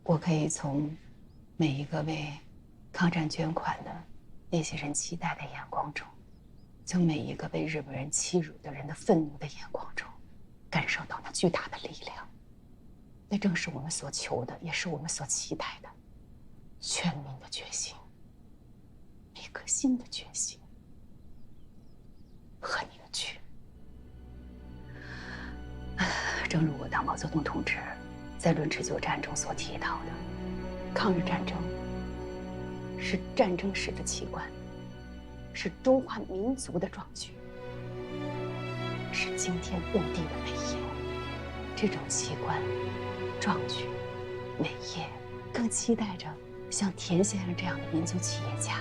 我可以从每一个为抗战捐款的那些人期待的眼光中，从每一个被日本人欺辱的人的愤怒的眼光中，感受到那巨大的力量。那正是我们所求的，也是我们所期待的，全民的觉醒，一颗新的觉醒和凝聚。正如我党毛泽东同志在《论持久战》中所提到的，抗日战争是战争史的奇观，是中华民族的壮举，是惊天动地的伟业。这种奇观、壮举、伟业，更期待着像田先生这样的民族企业家，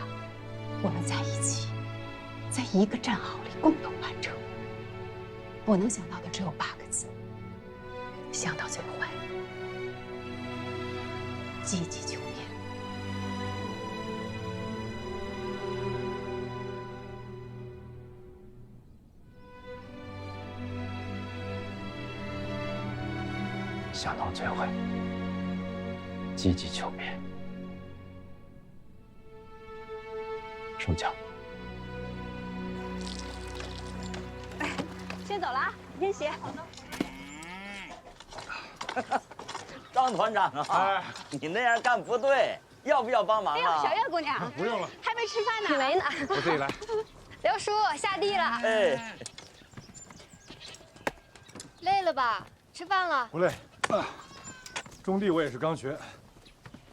我们在一起，在一个战壕里共同完成。我能想到的只有8个字：想到最坏，积极求变。想到最坏，积极求变。收脚。先走了啊，先写。张团长啊，你那样干不对，要不要帮忙啊？小月姑娘，不用了，还没吃饭呢。你没呢。我自己来。刘叔下地了。哎，累了吧？吃饭了。不累啊，种地我也是刚学，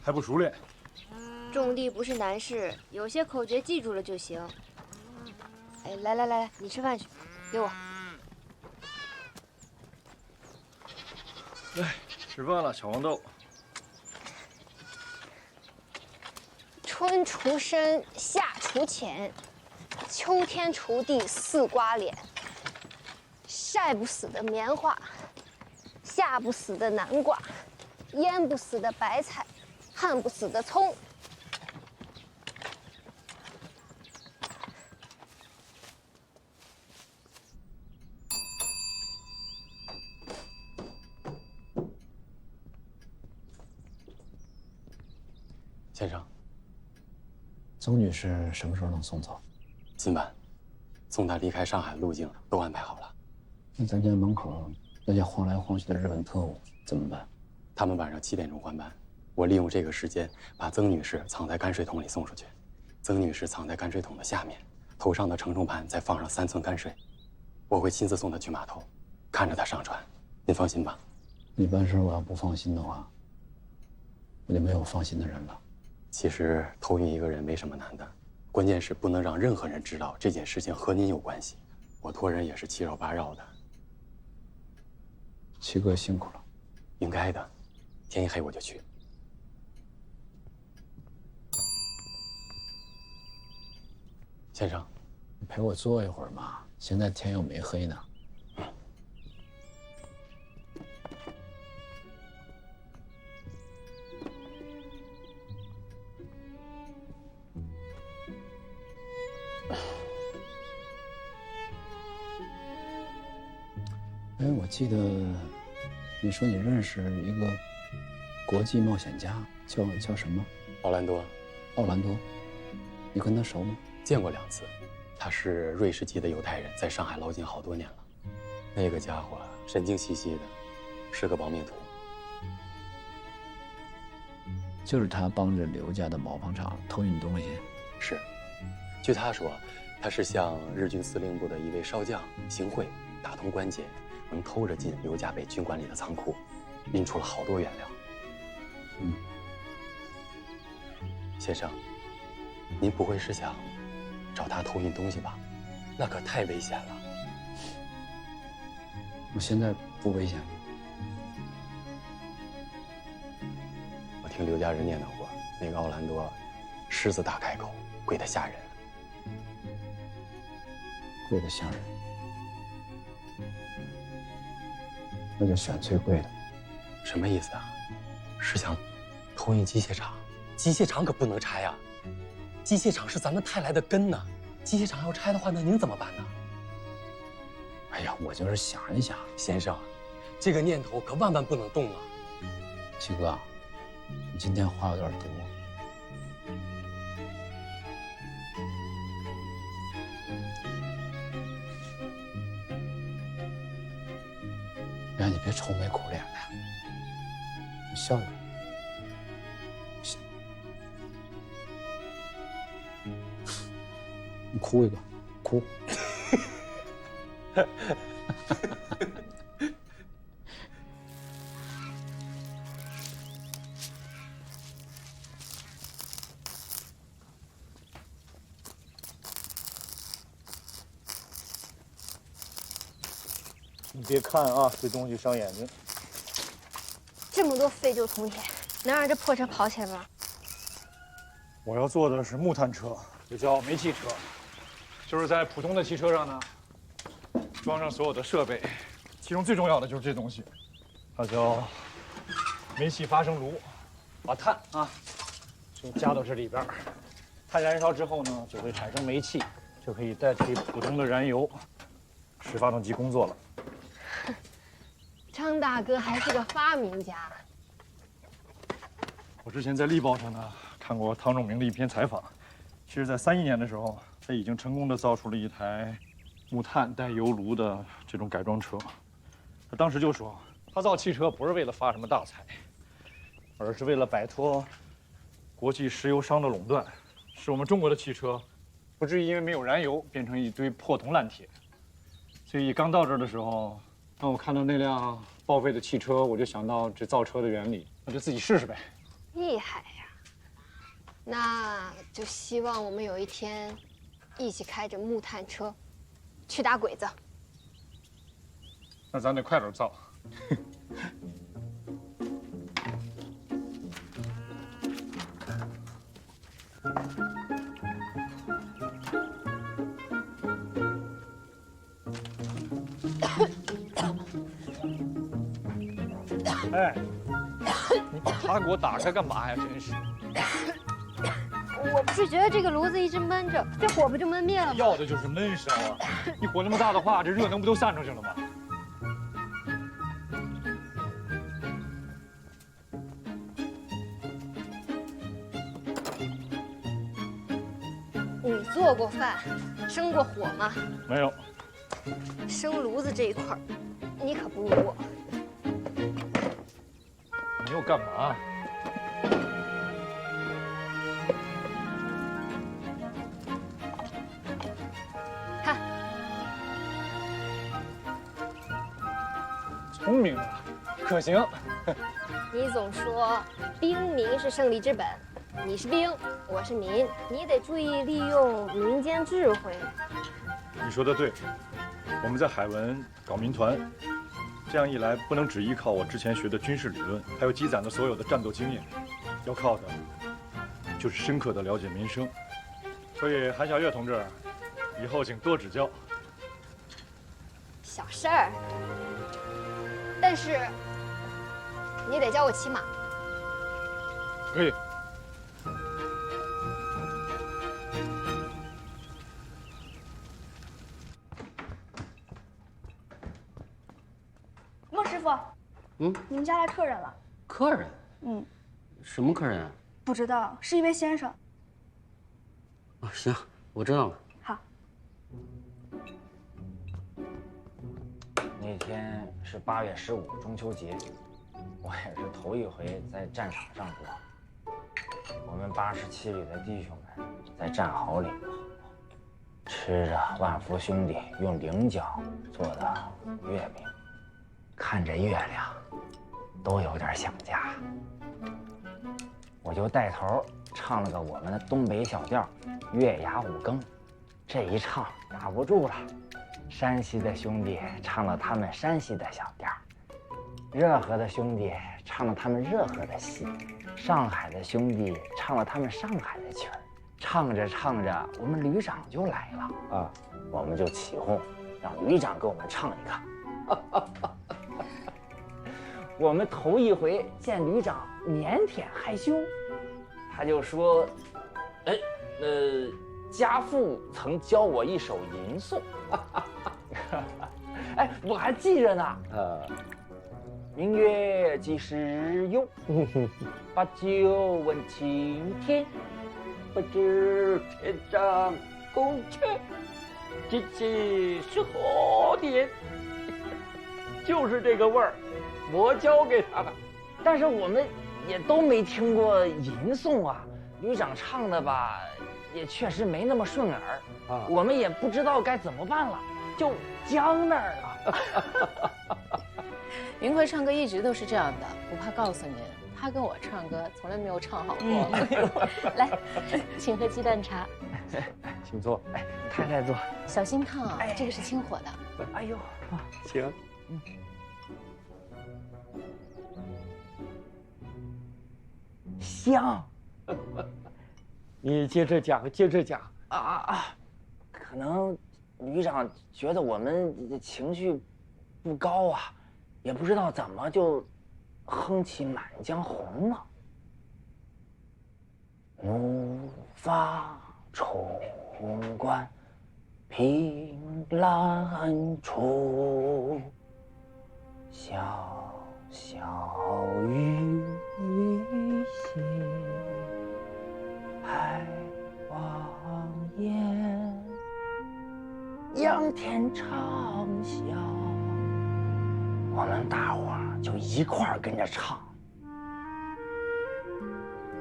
还不熟练。种地不是难事，有些口诀记住了就行。哎，来，你吃饭去，给我。来，吃饭了，小黄豆。春除深，夏除浅，秋天锄地似刮脸。晒不死的棉花，下不死的南瓜，腌不死的白菜，焊不死的葱。先生，曾女士什么时候能送走？今晚，送她离开上海的路径都安排好了。那咱家门口那些晃来晃去的日本特务怎么办？他们晚上7点钟换班，我利用这个时间把曾女士藏在泔水桶里送出去。曾女士藏在泔水桶的下面，头上的承重盘再放上3层泔水。我会亲自送她去码头，看着她上船。您放心吧。你办事我要不放心的话，我就没有放心的人了。其实偷运一个人没什么难的，关键是不能让任何人知道这件事情和您有关系。我托人也是7绕8绕的。七哥辛苦了，应该的。天一黑我就去。先生，你陪我坐一会儿嘛，现在天又没黑呢。哎，我记得你说你认识一个国际冒险家，叫什么？奥兰多。奥兰多，你跟他熟吗？见过2次。他是瑞士籍的犹太人，在上海捞金好多年了。那个家伙神经兮兮的，是个亡命徒。就是他帮着刘家的毛纺厂偷运东西。是，据他说，他是向日军司令部的一位少将行贿，打通关节，能偷着进刘家北军管里的仓库，运出了好多原料。先生，您不会是想找他偷运东西吧？那可太危险了。我现在不危险。我听刘家人念叨过，那个奥兰多，狮子大开口，贵得吓人。贵得吓人，那就选最贵的。什么意思啊？是想偷运机械厂？机械厂可不能拆啊！机械厂是咱们泰来的根呢。机械厂要拆的话，那您怎么办呢？哎呀，我就是想一想。先生，这个念头可万万不能动啊！七哥，你今天话有点多。哎，你别愁眉苦脸的，你笑笑。你哭一个，哭。你别看啊，这东西伤眼睛。这么多废旧铜铁，能让这破车跑起来吗？我要做的是木炭车，也叫煤气车，就是在普通的汽车上呢，装上所有的设备，其中最重要的就是这东西，它叫煤气发生炉，把碳就加到这里边，碳燃烧之后呢，就会产生煤气，就可以代替普通的燃油，使发动机工作了。张大哥还是个发明家。我之前在《力报》上呢看过汤仲明的一篇采访，其实，在31年的时候，他已经成功的造出了一台木炭带油炉的这种改装车。他当时就说，他造汽车不是为了发什么大财，而是为了摆脱国际石油商的垄断，使我们中国的汽车不至于因为没有燃油变成一堆破铜烂铁。所以刚到这儿的时候，当我看到那辆报废的汽车，我就想到这造车的原理，那就自己试试呗。厉害呀！那就希望我们有一天一起开着木炭车去打鬼子。那咱得快点造。哎，你把它给我打开干嘛呀？真是！我不是觉得这个炉子一直闷着，这火不就闷灭了吗？要的就是闷烧啊！你火那么大的话，这热能不都散出去了吗？你做过饭，生过火吗？没有。生炉子这一块，你可不如我。你又干嘛？看，聪明啊，可行。你总说兵民是胜利之本，你是兵，我是民，你得注意利用民间智慧。你说的对，我们在海文搞民团，这样一来，不能只依靠我之前学的军事理论，还有积攒的所有的战斗经验，要靠的就是深刻的了解民生。所以韩小月同志，以后请多指教。小事儿，但是你得教我骑马。可以。孟师傅，你们家来客人了。客人？什么客人啊？不知道，是一位先生。哦，行，我知道了。好。那天是8月15中秋节，我也是头一回在战场上过。我们87旅的弟兄们在战壕里吃着万福兄弟用菱角做的月饼，看着月亮，都有点想家。我就带头唱了个我们的东北小调《月牙五更》，这一唱打不住了。山西的兄弟唱了他们山西的小调，热河的兄弟唱了他们热河的戏，上海的兄弟唱了他们上海的曲儿。唱着唱着，我们旅长就来了啊，我们就起哄，让旅长给我们唱一个。我们头一回见旅长腼腆害羞，他就说：“家父曾教我一首吟诵。”哎，我还记着呢。明月几时有？把酒问青天。不知天上宫阙，今夕是何年？就是这个味儿，我教给他的。但是我们也都没听过吟诵啊，旅长唱的吧，也确实没那么顺耳啊。我们也不知道该怎么办了，就僵那儿了。云奎唱歌一直都是这样的，我怕告诉您，他跟我唱歌从来没有唱好过。来，请喝鸡蛋茶。请坐。哎，太太坐。小心烫啊，这个是清火的。哎呦，请。香。你接着讲，接着讲啊！可能旅长觉得我们情绪不高啊，也不知道怎么就哼起《满江红》了。怒发冲冠，凭栏处，潇潇雨歇，还望眼，仰天长啸。我们大伙儿就一块儿跟着唱。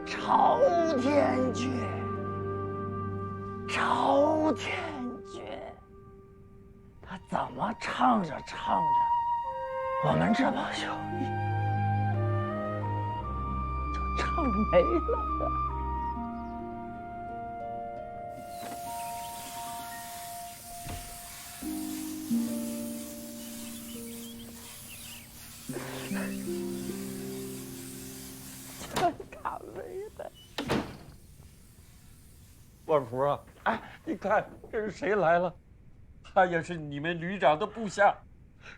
朝天阙，朝天阙。他怎么唱着唱着，我们这帮兄弟就唱没了。万福啊，哎，你看这是谁来了？他也是你们旅长的部下，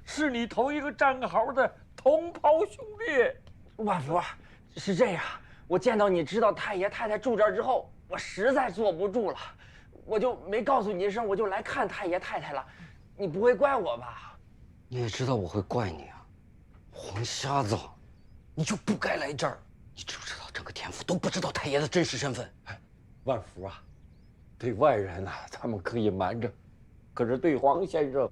是你头一个战壕的同袍兄弟。万福，是这样，我见到你知道太爷太太住这儿之后，我实在坐不住了，我就没告诉你一声，我就来看太爷太太了。你不会怪我吧？你也知道我会怪你啊，黄瞎子，你就不该来这儿。你知不知道整个田府都不知道太爷的真实身份？哎，万福啊，对外人啊，他们可以瞒着，可是对黄先生，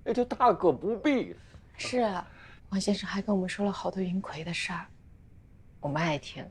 那就大可不必。是啊，王先生还跟我们说了好多云奎的事儿，我们爱听。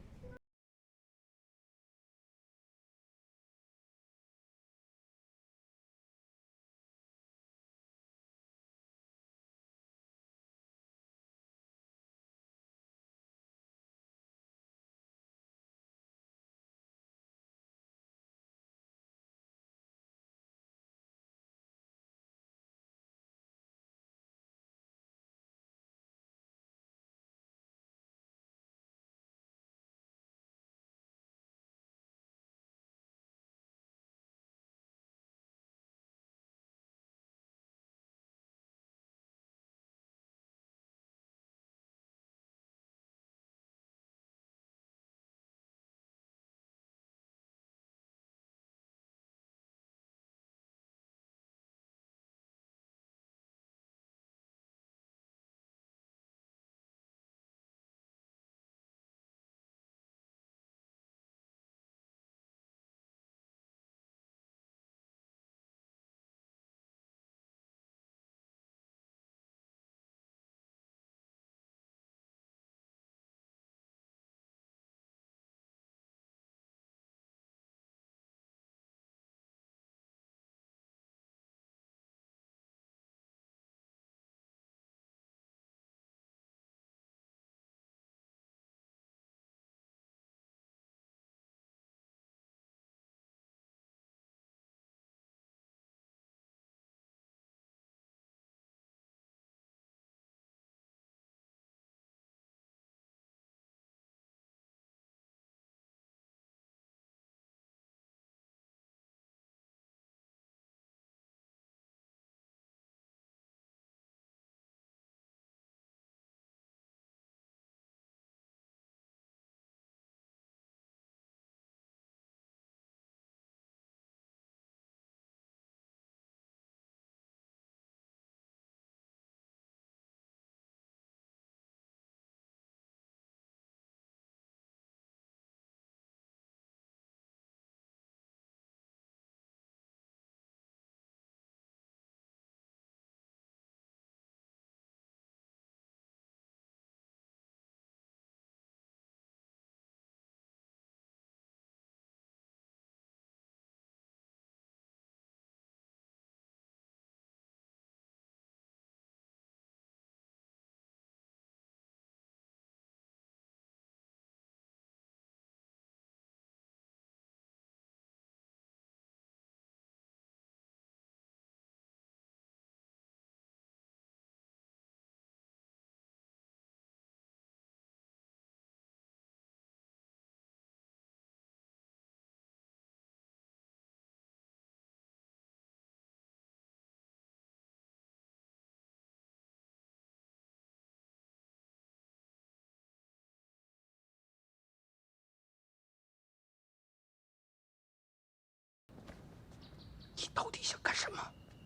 你到底想干什么？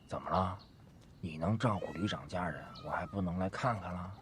怎么了？你能照顾旅长家人，我还不能来看看了？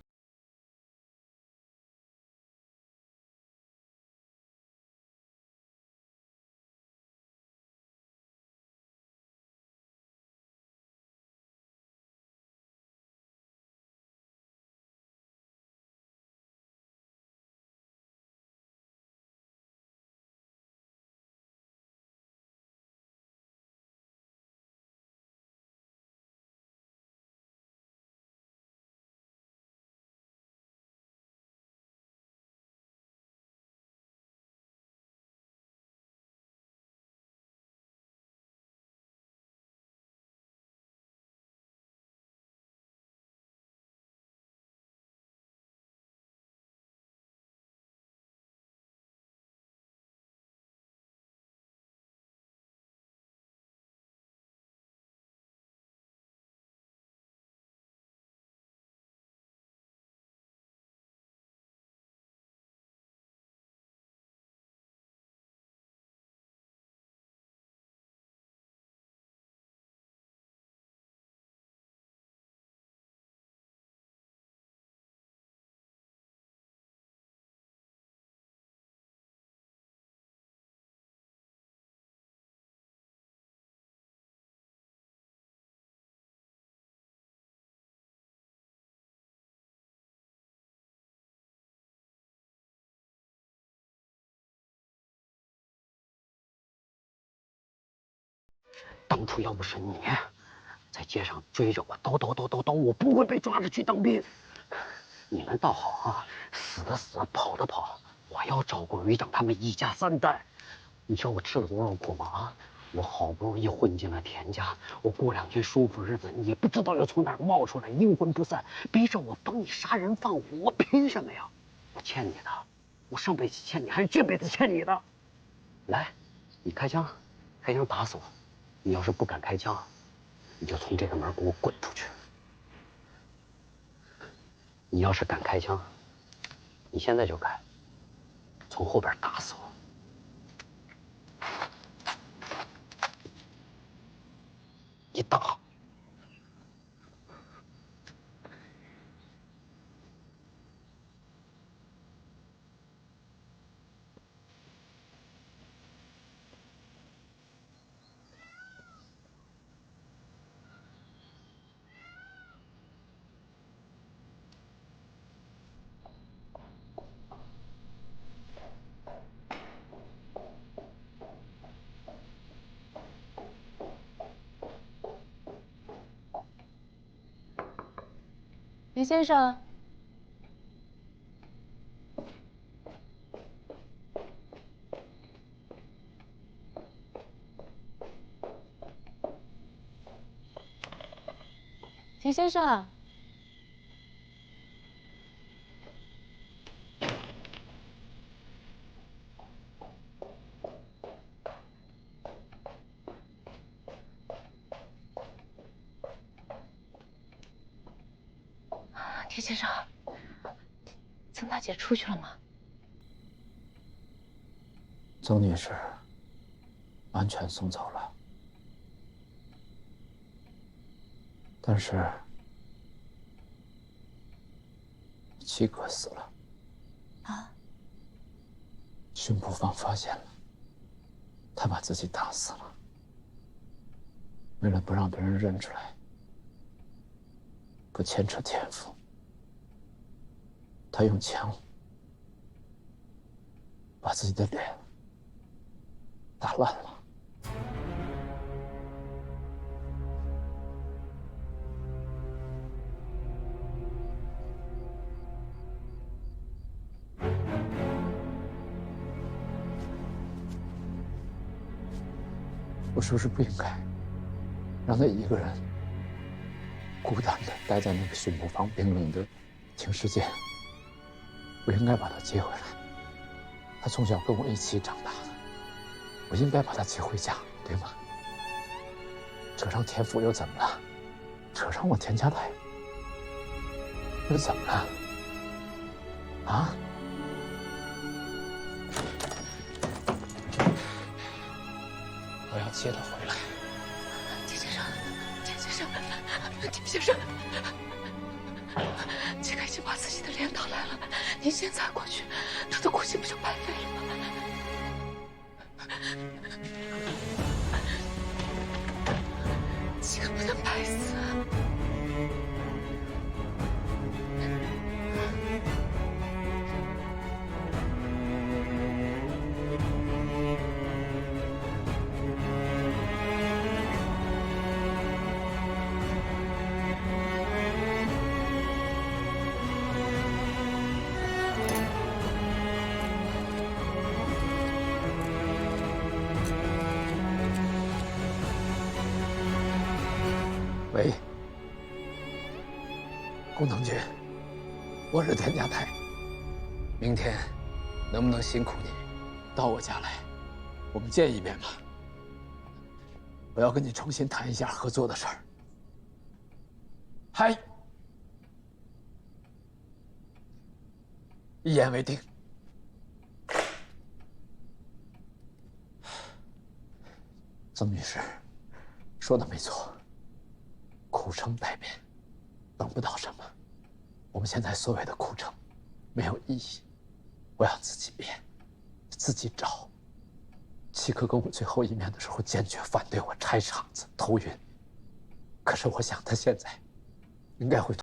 当初要不是你在街上追着我叨，我不会被抓着去当兵。你们倒好啊，死的死，跑的跑。我要照顾旅长他们一家3代，你知道我吃了多少苦吗？啊！我好不容易混进了田家，我过2天舒服日子，你不知道又从哪儿冒出来，阴魂不散，逼着我帮你杀人放火，我凭什么呀？我欠你的，我上辈子欠你，还是这辈子欠你的。来，你开枪，开枪打死我。你要是不敢开枪，你就从这个门给我滚出去。你要是敢开枪，你现在就开，从后边打死我。你打。林先生，林先生，田先生，曾大姐出去了吗？曾女士安全送走了，但是七哥死了。啊！巡捕房发现了，他把自己打死了。为了不让别人认出来，不牵扯天赋，他用枪把自己的脸打烂了。我是不是不应该让他一个人孤单的待在那个巡捕房冰冷的停尸间？我应该把他接回来。他从小跟我一起长大的，我应该把他接回家，对吗？扯上田府又怎么了？扯上我田家代又怎么了？啊？我要接他回来。丁先生，季凯已经把自己的脸打烂了，您现在过去，他的苦心不就白费了吗？季凯不能白死。喂，工藤君，我是田家泰，明天能不能辛苦你到我家来，我们见一面吧。我要跟你重新谈一下合作的事儿。嗨，一言为定。曾女士说的没错。苦撑待变，等不到什么。我们现在所谓的苦撑，没有意义。我要自己变，自己找。七哥跟我最后一面的时候，坚决反对我拆场子、偷运。可是我想，他现在应该会。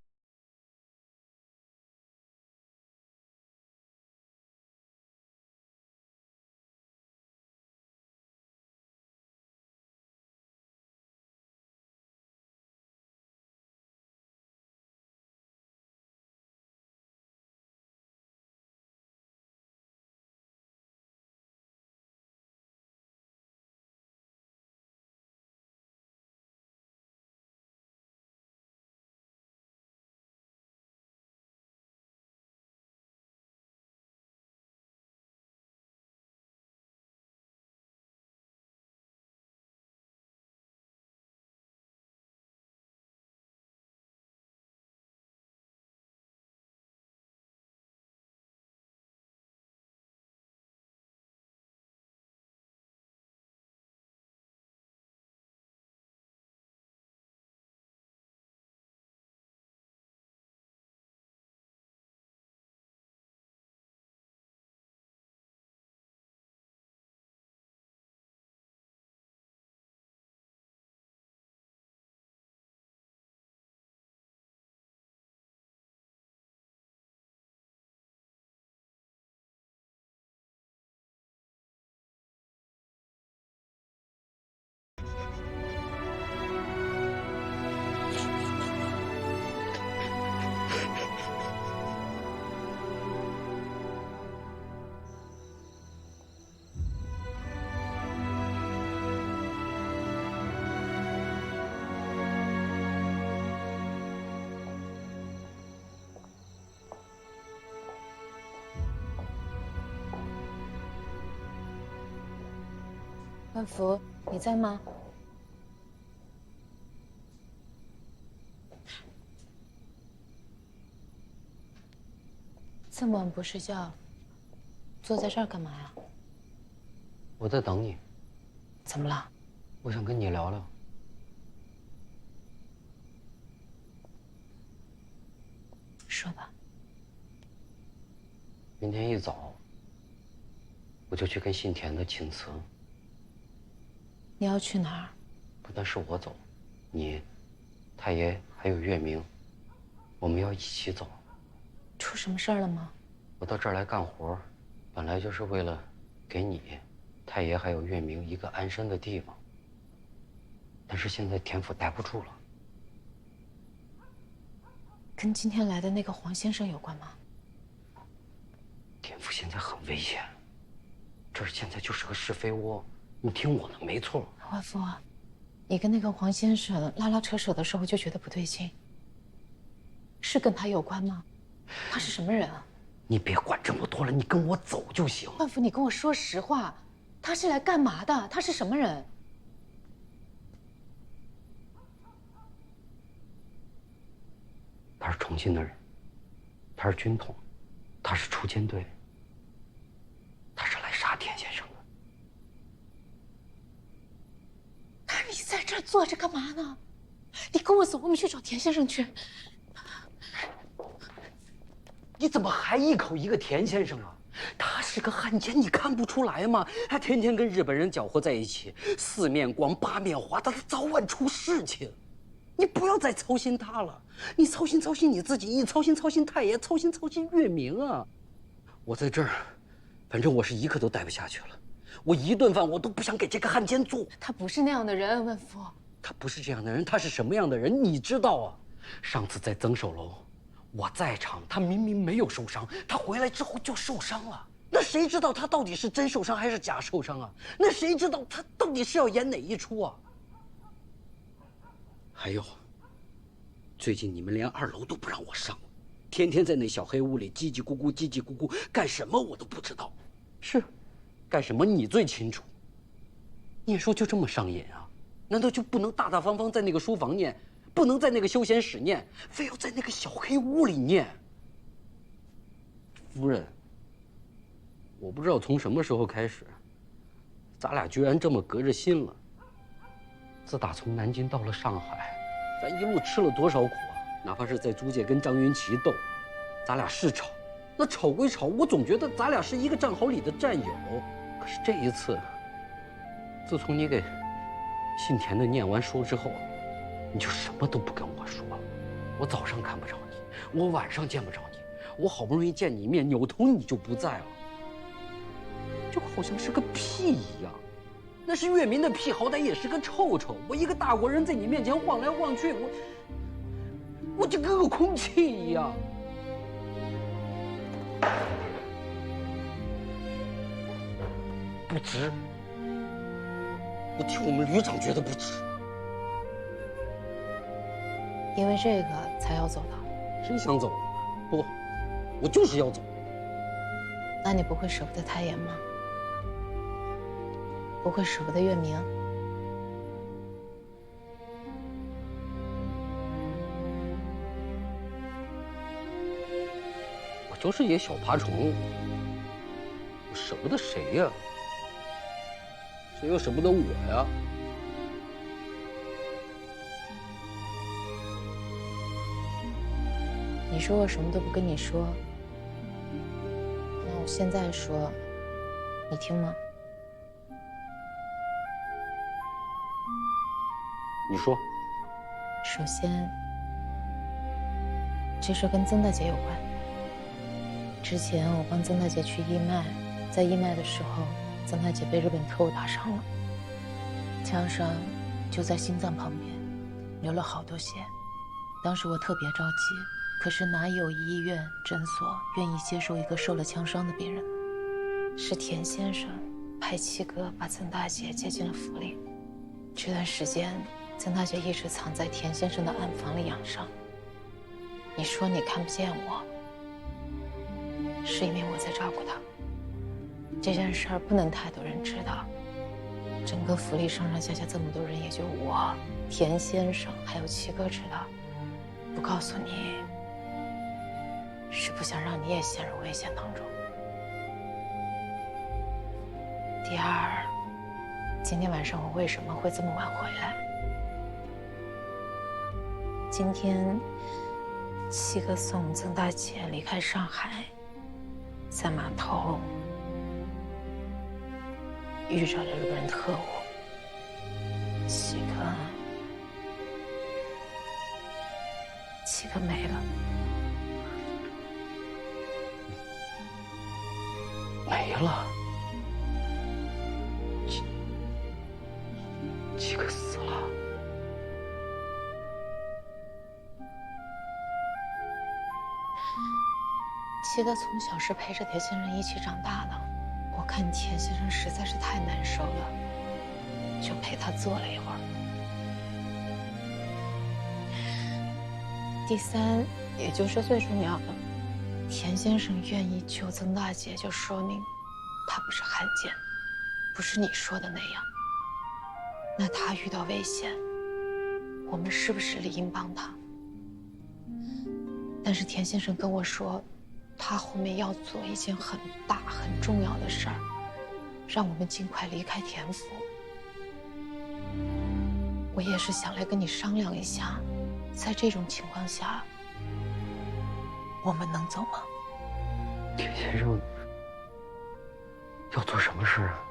万福，你在吗？这么晚不睡觉，坐在这儿干嘛呀？我在等你。怎么了？我想跟你聊聊。说吧。明天一早，我就去跟信田的请辞。你要去哪儿？不但是我走，你、太爷还有月明，我们要一起走。出什么事儿了吗？我到这儿来干活，本来就是为了给你、太爷还有月明一个安身的地方。但是现在田府待不住了。跟今天来的那个黄先生有关吗？田府现在很危险，这儿现在就是个是非窝。你听我的，没错。万福，你跟那个黄先生拉拉扯扯的时候就觉得不对劲，是跟他有关吗？他是什么人啊？你别管这么多了，你跟我走就行。万福，你跟我说实话，他是来干嘛的？他是什么人？他是重庆的人，他是军统，他是出监队，他是来杀田先生的。那你在这儿坐着干嘛呢？你跟我走，我们去找田先生去。你怎么还一口一个田先生啊？他是个汉奸，你看不出来吗？他天天跟日本人搅和在一起，四面光八面花，他早晚出事情。你不要再操心他了，你操心操心你自己，你操心操心太爷，操心操心月明啊！我在这儿，反正我是一刻都待不下去了。我一顿饭我都不想给这个汉奸做。他不是那样的人，万福。他不是这样的人，他是什么样的人？你知道啊？上次在增寿楼，我在场，他明明没有受伤，他回来之后就受伤了。那谁知道他到底是真受伤还是假受伤啊？那谁知道他到底是要演哪一出啊？还有，最近你们连2楼都不让我上，天天在那小黑屋里叽叽咕咕叽叽咕咕，干什么我都不知道。是，干什么你最清楚。念书就这么上瘾啊？难道就不能大大方方在那个书房念，不能在那个休闲室念，非要在那个小黑屋里念？夫人，我不知道从什么时候开始，咱俩居然这么隔着心了。自打从南京到了上海，咱一路吃了多少苦啊！哪怕是在租界跟张云奇斗，咱俩是吵，那吵归吵，我总觉得咱俩是一个战壕里的战友。可是这一次，自从你给姓田的念完书之后，你就什么都不跟我说了。我早上看不着你，我晚上见不着你，我好不容易见你一面，扭头你就不在了，就好像是个屁一样。那是月民的屁，好歹也是个臭臭。我一个大国人在你面前晃来晃去，我就跟个空气一样。不值，我替我们旅长觉得不值。因为这个才要走的。谁想走？不，我就是要走。那你不会舍不得太爷吗？不会舍不得月明？我就是野小爬虫，我舍不得谁呀？谁又舍不得我呀？你说我什么都不跟你说，那我现在说，你听吗？你说。首先，这事跟曾大姐有关。之前我帮曾大姐去义卖，在义卖的时候，曾大姐被日本特务打伤了，枪伤就在心脏旁边，流了好多血。当时我特别着急，可是哪有医院诊所愿意接受一个受了枪伤的病人？是田先生派七哥把曾大姐接进了府里。这段时间，曾大姐一直藏在田先生的暗房里养伤。你说你看不见我，是因为我在照顾她。这件事儿不能太多人知道，整个府里上上下下这么多人，也就我、田先生还有七哥知道。不告诉你，是不想让你也陷入危险当中。第二，今天晚上我为什么会这么晚回来？今天七哥送曾大姐离开上海，在码头遇着了日本人特务，七哥没了。没了。七哥死了。七哥从小是陪着田先生一起长大的，我看田先生实在是太难受了，就陪他坐了一会儿。第三，也就是最重要的，田先生愿意救曾大姐，就说明他不是汉奸，不是你说的那样。那他遇到危险，我们是不是理应帮他？但是田先生跟我说，他后面要做一件很大很重要的事儿，让我们尽快离开田府。我也是想来跟你商量一下，在这种情况下，我们能走吗？田先生要做什么事啊？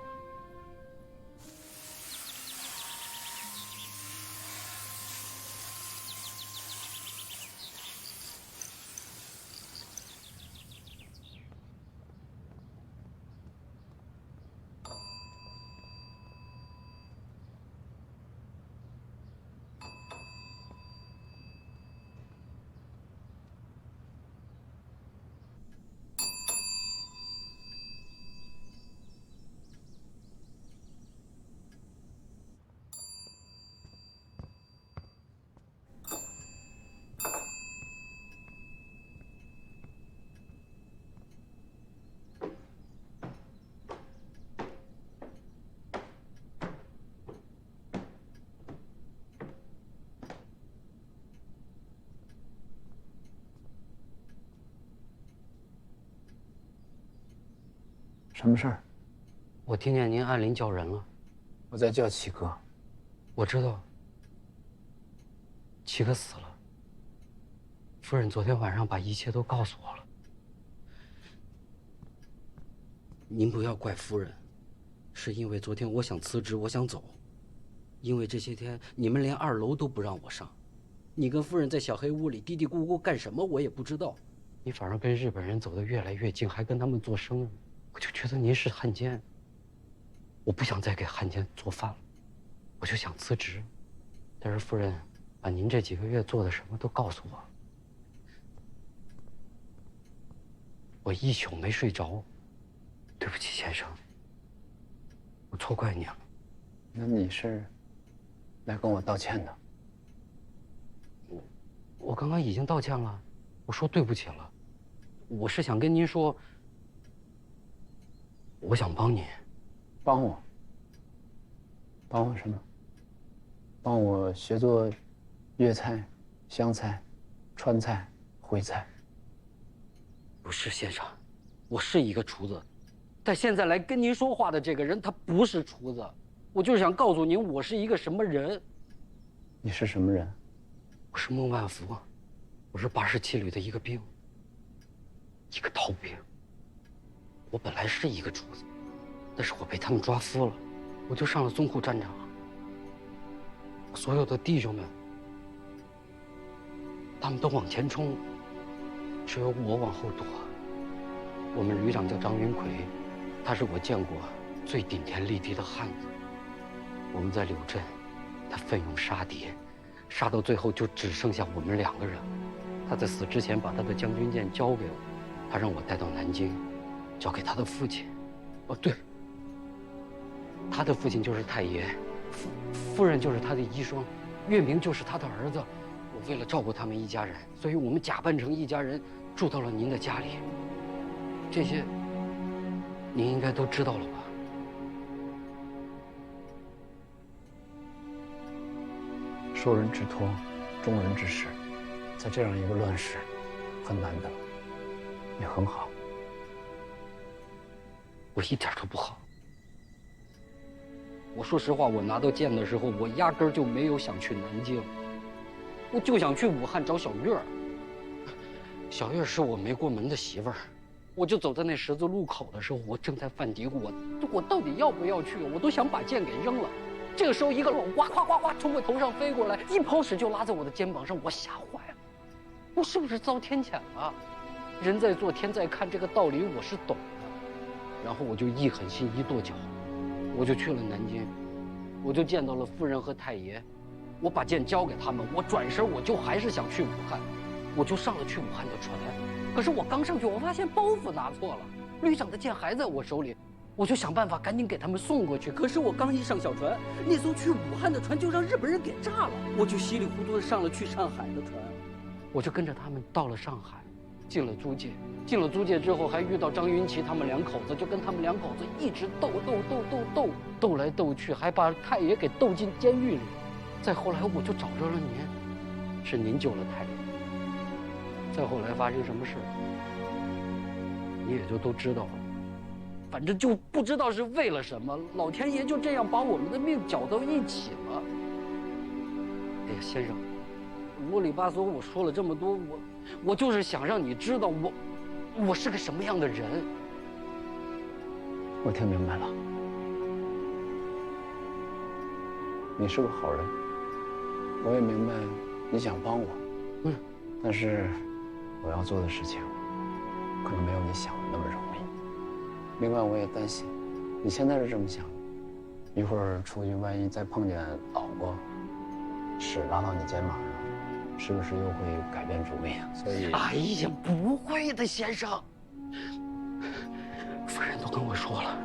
什么事儿？我听见您按铃叫人了。我在叫齐哥。我知道。齐哥死了。夫人昨天晚上把一切都告诉我了。您不要怪夫人，是因为昨天我想辞职，我想走，因为这些天你们连2楼都不让我上，你跟夫人在小黑屋里嘀嘀咕咕干什么我也不知道，你反而跟日本人走得越来越近，还跟他们做生意。我就觉得您是汉奸，我不想再给汉奸做饭了，我就想辞职。但是夫人把您这几个月做的什么都告诉我，我一宿没睡着。对不起，先生，我错怪你了。那你是来跟我道歉的？我刚刚已经道歉了，我说对不起了。我是想跟您说，我想帮你。帮我？帮我什么？帮我学做粤菜、湘菜、川菜、徽菜。不是，先生，我是一个厨子，但现在来跟您说话的这个人他不是厨子。我就是想告诉您，我是一个什么人。你是什么人？我是孟万福，我是87旅的一个兵，一个逃兵。我本来是一个厨子，但是我被他们抓夫了，我就上了淞沪战场。所有的弟兄们，他们都往前冲，只有我往后躲。我们旅长叫张云奎，他是我见过最顶天立地的汉子。我们在柳镇，他奋勇杀敌，杀到最后就只剩下我们2个人。他在死之前把他的将军剑交给我，他让我带到南京，交给他的父亲。哦，对，他的父亲就是太爷，夫人就是他的遗孀，月明就是他的儿子。我为了照顾他们一家人，所以我们假扮成一家人，住到了您的家里。这些，您应该都知道了吧？受人之托，忠人之事，在这样一个乱世，很难得。你很好。我一点都不好。我说实话，我拿到剑的时候，我压根儿就没有想去南京，我就想去武汉找小月儿。小月儿是我没过门的媳妇儿，我就走在那十字路口的时候，我正在犯嘀咕，我到底要不要去？我都想把剑给扔了。这个时候，一个老瓜夸夸夸从我头上飞过来，一抛屎就拉在我的肩膀上，我吓坏了。我是不是遭天谴了？人在做，天在看，这个道理我是懂的。然后我就一狠心一跺脚，我就去了南京，我就见到了夫人和太爷，我把剑交给他们，我转身我就还是想去武汉，我就上了去武汉的船。可是我刚上去，我发现包袱拿错了，旅长的剑还在我手里，我就想办法赶紧给他们送过去。可是我刚一上小船，那艘去武汉的船就让日本人给炸了，我就稀里糊涂的上了去上海的船，我就跟着他们到了上海，进了租界。进了租界之后，还遇到张云奇他们2口子，就跟他们2口子一直斗来斗去，还把太爷给斗进监狱里。再后来我就找着了您，是您救了太爷。再后来发生什么事，你也就都知道了。反正就不知道是为了什么，老天爷就这样把我们的命搅到一起了。呀，先生，啰里吧嗦我说了这么多，我就是想让你知道我是个什么样的人。我听明白了，你是个好人，我也明白你想帮我，但是我要做的事情可能没有你想的那么容易。另外，我也担心，你现在是这么想的，一会儿出去万一再碰见老婆，屎拉到你肩膀上，是不是又会改变主意啊？所以，哎呀，不会的，先生。夫人都跟我说了，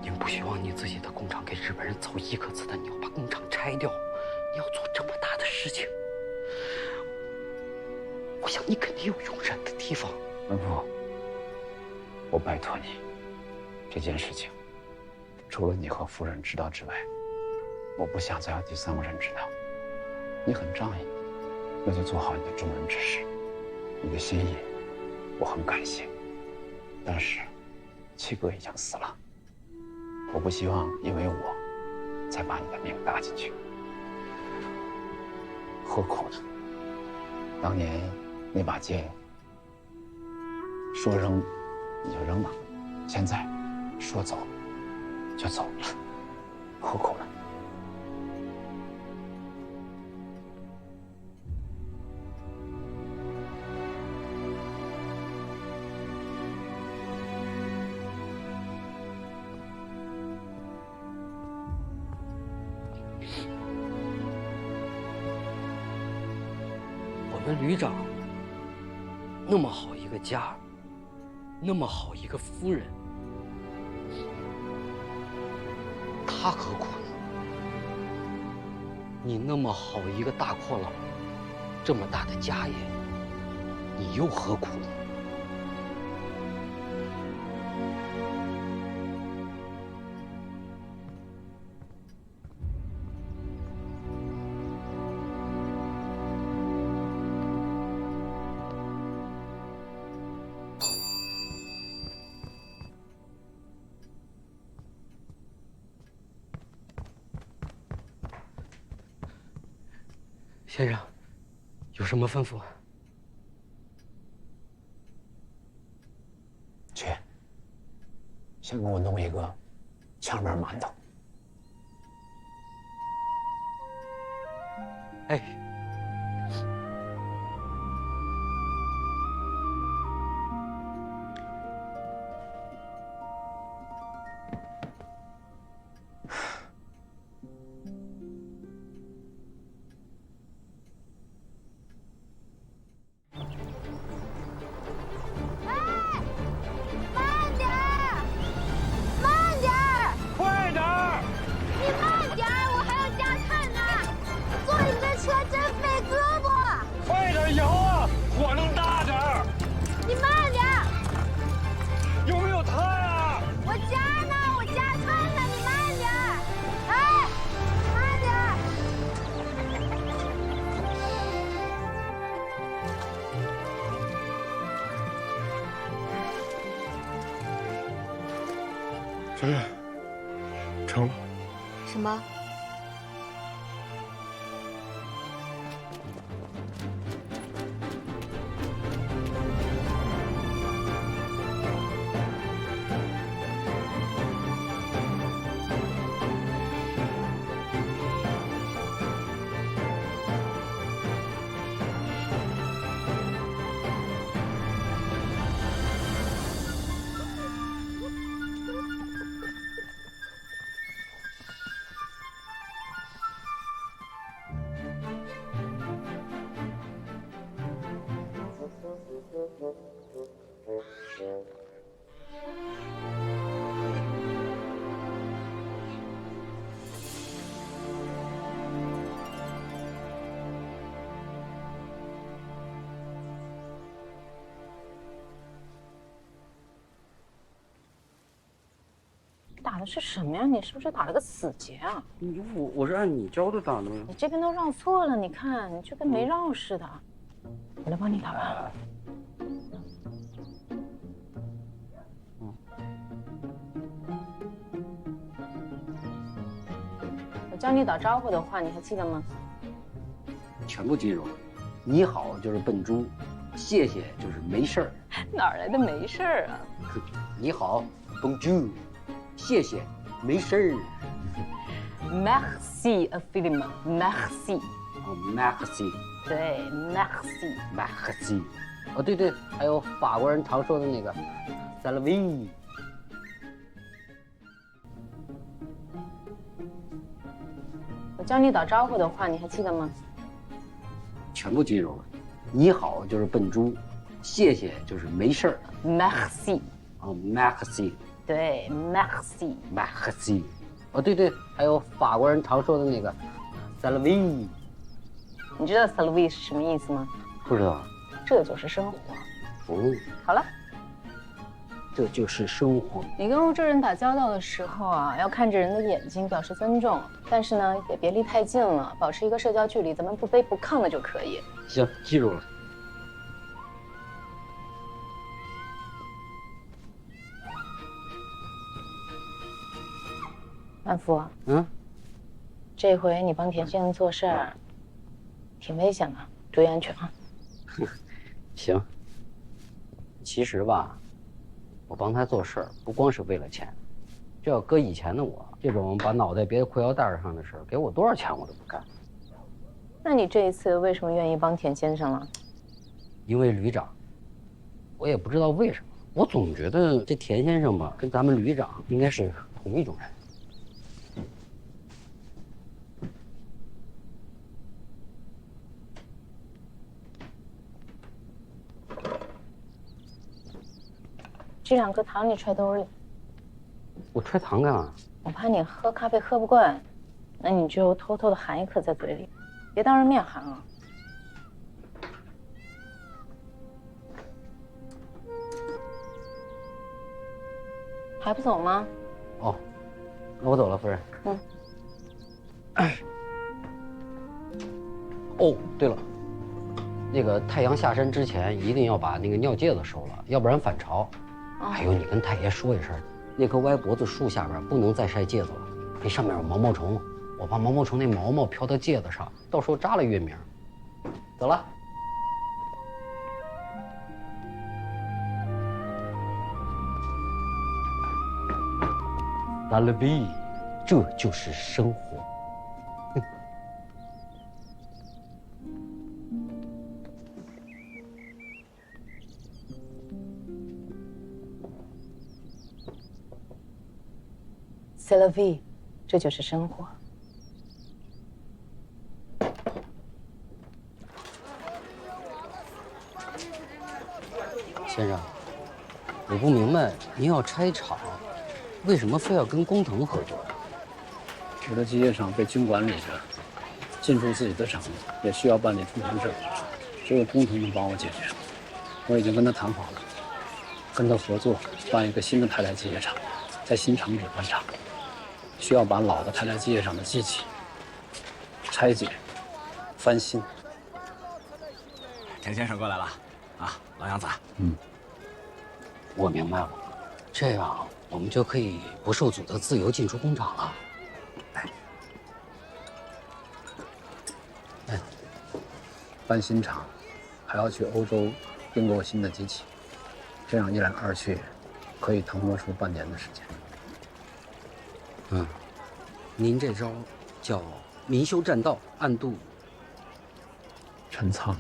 您不希望你自己的工厂给日本人走1颗子弹，你要把工厂拆掉，你要做这么大的事情，我想你肯定有容忍的地方。文福，我拜托你，这件事情除了你和夫人知道之外，我不想再有第3个人知道。你很仗义，那就做好你的重任之事。你的心意，我很感谢。但是，七哥已经死了，我不希望因为我，才把你的命搭进去。何苦呢？当年那把剑，说扔你就扔了，现在说走就走了，何苦呢？我们旅长那么好一个家，那么好一个夫人，他何苦呢？你那么好一个大阔佬，这么大的家业，你又何苦呢？先生，有什么吩咐？去，先给我弄一个炝面馒头。哎。小月，成了。什么？打的是什么呀？你是不是打了个死结啊？我是按你教的打的呀。你这边都绕错了，你看你就跟没绕似的。我来帮你打吧。我教你打招呼的话，你还记得吗？全部记住了。你好就是笨猪，谢谢就是没事儿。哪儿来的没事儿啊？你好，Bonjour，谢谢，没事儿。Merci infiniment, merci。哦，merci。对，merci。merci。哦，对对，还有法国人常说的那个 salve。我教你打招呼的话，你还记得吗？全部记住了。你好就是笨猪，谢谢就是没事儿。Merci。哦，merci。对，merci。merci。哦，对对，还有法国人常说的那个 salve。你知道 salve 是什么意思吗？不知道。这就是生活。哦。好了。这就是生活。你跟欧洲人打交道的时候啊，要看着人的眼睛表示尊重，但是呢，也别离太近了，保持一个社交距离，咱们不卑不亢的就可以。行，记住了。万福，这回你帮田先生做事儿，挺危险的，注意安全啊。行。其实吧，我帮他做事儿不光是为了钱，这要搁以前的我，这种把脑袋别裤腰带上的事儿，给我多少钱我都不干。那你这一次为什么愿意帮田先生了？因为旅长，我也不知道为什么，我总觉得这田先生吧，跟咱们旅长应该是同一种人。这2颗糖你揣兜里。我揣糖干嘛？我怕你喝咖啡喝不惯，那你就偷偷的含1颗在嘴里，别当着面含啊。还不走吗？哦，那我走了，夫人。哦，对了，那个太阳下山之前一定要把那个尿介子收了，要不然反潮。还有，你跟太爷说一声，那棵歪脖子树下边不能再晒芥子了，那上面有毛毛虫，我怕毛毛虫那毛毛飘到芥子上，到时候扎了月明。走了。拉勒比，这就是生活。C'est la vie， 这就是生活。先生，我不明白，您要拆厂，为什么非要跟工藤合作？我的机械厂被军管理着，进驻自己的厂也需要办理通行证，只有工藤能帮我解决。我已经跟他谈好了，跟他合作办一个新的泰来机械厂，在新厂址关厂。需要把老的泰来机械厂的机器拆解、翻新。田先生过来了，啊，老样子。我明白了，这样我们就可以不受阻的自由进出工厂了。搬新厂，还要去欧洲订购新的机器，这样一来二去，可以腾挪出半年的时间。您这招叫明修栈道，暗度陈仓。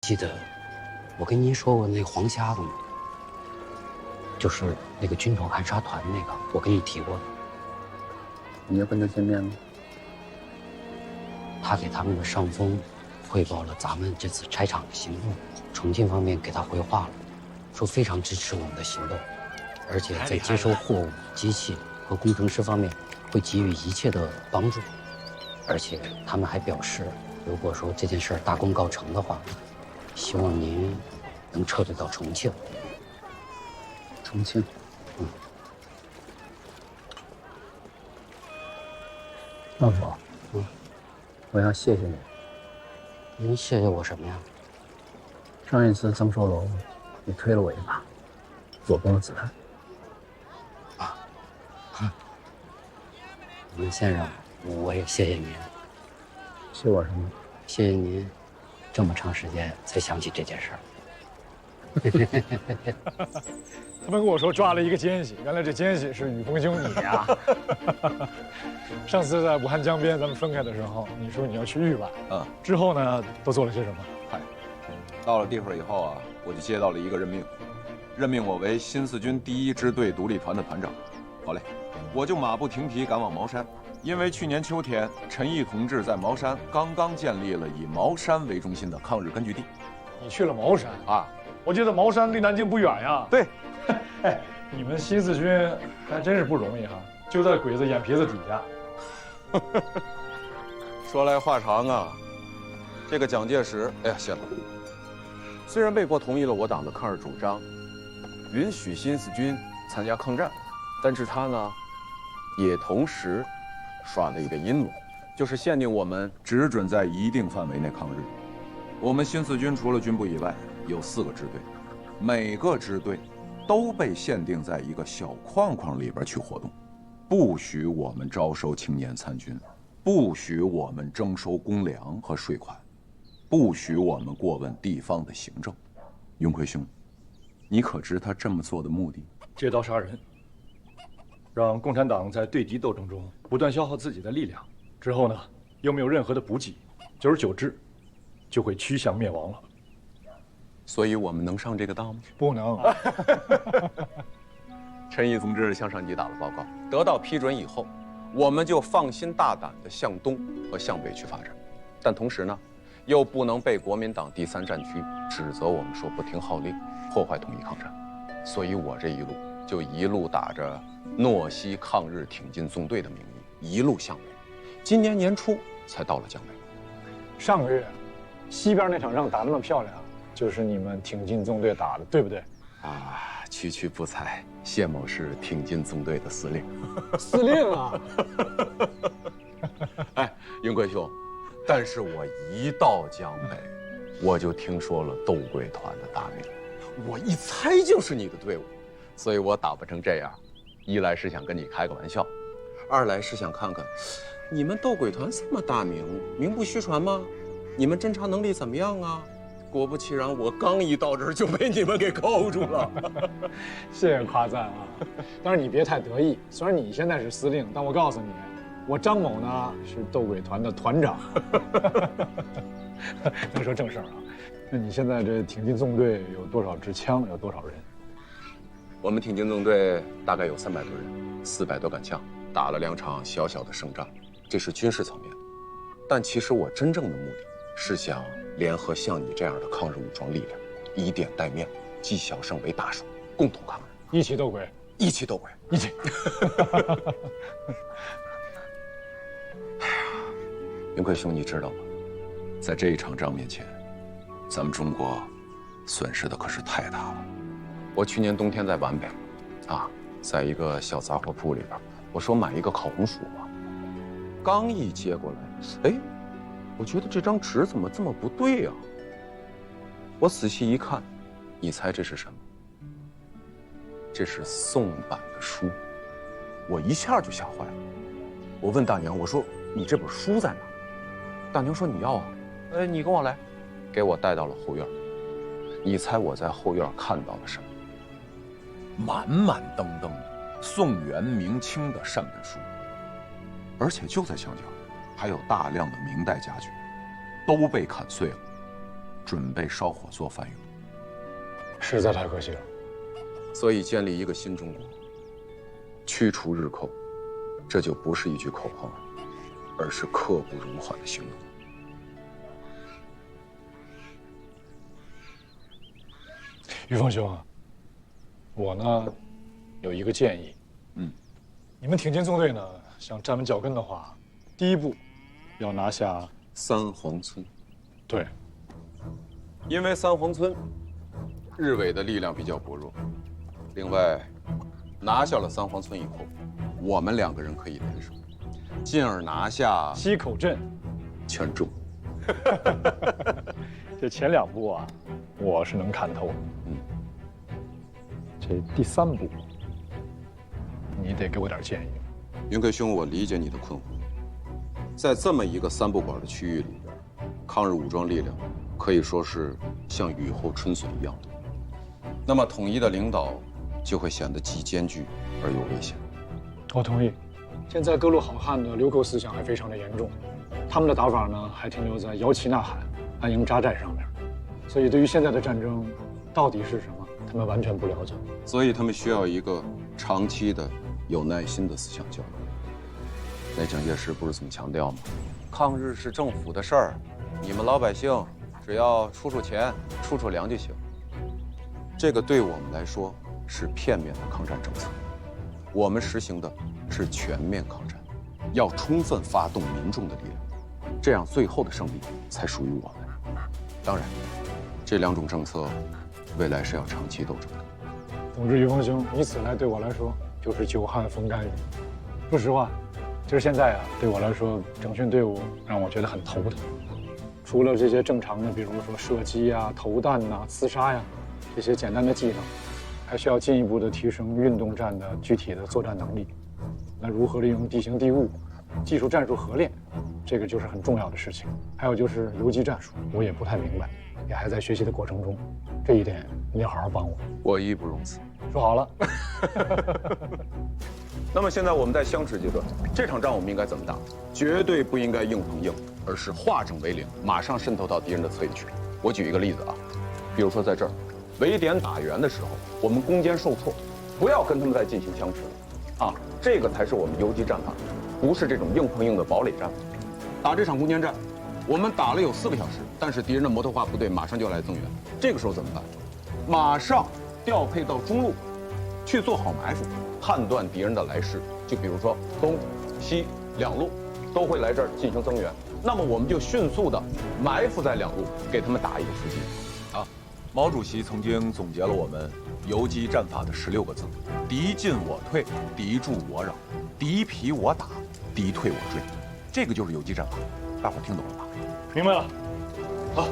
记得我跟您说过那个黄瞎子吗？就是那个军统暗杀团那个，我跟你提过的。你要跟他见面吗？他给他们的上峰汇报了咱们这次拆厂的行动，重庆方面给他回话了，说非常支持我们的行动，而且在接收货物、机器和工程师方面会给予一切的帮助，而且他们还表示，如果说这件事大功告成的话，希望您能撤退到重庆。重庆，大伯，我要谢谢你。您谢谢我什么呀？上一次增寿楼，你推了我一把，躲过了子弹。林先生，我也谢谢您。谢我什么？谢谢您，这么长时间才想起这件事儿。他们跟我说抓了一个奸细，原来这奸细是宇峰兄你呀！上次在武汉江边咱们分开的时候，你说你要去豫皖，之后呢都做了些什么？嗨，到了地方以后啊，我就接到了一个任命，任命我为新四军第1支队独立团的团长。好嘞，我就马不停蹄赶往茅山，因为去年秋天，陈毅同志在茅山刚刚建立了以茅山为中心的抗日根据地。你去了茅山啊？我记得茅山离南京不远呀。对。哎，你们新四军还真是不容易哈，就在鬼子眼皮子底下。说来话长啊，这个蒋介石，哎呀，谢了。虽然魏国同意了我党的抗日主张，允许新四军参加抗战，但是他呢，也同时耍了一个阴谋，就是限定我们只准在一定范围内抗日。我们新四军除了军部以外，有4个支队，每个支队都被限定在一个小框框里边去活动，不许我们招收青年参军，不许我们征收公粮和税款，不许我们过问地方的行政。云奎兄，你可知他这么做的目的？借刀杀人，让共产党在对敌斗争中不断消耗自己的力量，之后呢，又没有任何的补给，久而久之，就会趋向灭亡了。所以我们能上这个当吗？不能。陈毅同志向上级打了报告，得到批准以后，我们就放心大胆地向东和向北去发展，但同时呢，又不能被国民党第3战区指责我们说不听号令，破坏统一抗战。所以我这一路打着诺西抗日挺进纵队的名义，一路向北，今年年初才到了江北。上个月，西边那场仗打得那么漂亮，就是你们挺进纵队打的，对不对？啊，区区不才，谢某是挺进纵队的司令。司令啊！哎，云贵兄，但是我一到江北，我就听说了斗鬼团的大名，我一猜就是你的队伍，所以我打扮成这样，一来是想跟你开个玩笑，二来是想看看，你们斗鬼团这么大名，名不虚传吗？你们侦察能力怎么样啊？果不其然，我刚一到这儿就被你们给扣住了。谢谢夸赞啊！但是你别太得意，虽然你现在是司令，但我告诉你，我张某呢是斗鬼团的团长。咱说正事儿啊，那你现在这挺进纵队有多少支枪，有多少人？我们挺进纵队大概有300多人，400多杆枪，打了2场小小的胜仗，这是军事层面。但其实我真正的目的是想联合像你这样的抗日武装力量，以点带面，积小胜为大胜，共同抗日，一起斗鬼，一起斗鬼，一起。哎呀，云贵兄，你知道吗？在这一场仗面前，咱们中国损失的可是太大了。我去年冬天在皖北，在一个小杂货铺里边，我说买一个烤红薯吧，刚一接过来，哎，我觉得这张纸怎么这么不对呀？我仔细一看，你猜这是什么？这是宋版的书，我一下就吓坏了。我问大娘，我说你这本书在哪？大娘说你要啊，你跟我来，给我带到了后院。你猜我在后院看到了什么？满满登登的宋元明清的善本书，而且就在墙角，还有大量的明代家具，都被砍碎了。准备烧火做饭用。实在太可惜了。所以建立一个新中国，驱除日寇，这就不是一句口号，而是刻不容缓的行动。于峰兄，我呢有一个建议，你们挺进纵队呢想站稳脚跟的话，第一步要拿下三皇村。对，因为三皇村日伪的力量比较薄弱，另外拿下了三皇村以后，我们2个人可以联手，进而拿下溪口镇、全州。这前2步啊，我是能看透的。这第3步，你得给我点建议。云贵兄，我理解你的困惑。在这么一个3不管的区域里边，抗日武装力量可以说是像雨后春笋一样的。那么统一的领导就会显得既艰巨而又危险。我同意。现在各路好汉的流寇思想还非常的严重，他们的打法呢还停留在摇旗呐喊、安营扎寨上面，所以对于现在的战争到底是什么，他们完全不了解。所以他们需要一个长期的、有耐心的思想教育。那蒋介石不是这么强调吗？抗日是政府的事儿，你们老百姓只要出钱、出粮就行。这个对我们来说是片面的抗战政策，我们实行的是全面抗战，要充分发动民众的力量，这样最后的胜利才属于我们。当然，这2种政策未来是要长期斗争的。总之，于峰兄，你此来对我来说就是久旱逢甘雨。说实话，就是现在啊，对我来说，整训队伍让我觉得很头疼。除了这些正常的，比如说射击啊、投弹呐、刺杀呀，这些简单的技能，还需要进一步的提升运动战的具体的作战能力。那如何利用地形地物、技术战术合练，这个就是很重要的事情。还有就是游击战术，我也不太明白，也还在学习的过程中。这一点你得好好帮我。我义不容辞。说好了。那么现在我们在相持阶段，这场仗我们应该怎么打？绝对不应该硬碰硬，而是化整为零，马上渗透到敌人的侧翼去。我举一个例子啊，比如说在这儿，围点打援的时候，我们攻坚受挫，不要跟他们再进行相持了，啊，这个才是我们游击战法，不是这种硬碰硬的堡垒战法。打这场攻坚战，我们打了有4个小时，但是敌人的摩托化部队马上就来增援，这个时候怎么办？马上调配到中路，去做好埋伏，判断敌人的来势。就比如说东、西2路都会来这儿进行增援，那么我们就迅速的埋伏在2路，给他们打一个伏击。啊，毛主席曾经总结了我们游击战法的16个字：敌进我退，敌驻我扰，敌疲我打，敌退我追。这个就是游击战法，大伙听懂了吧？明白了。好。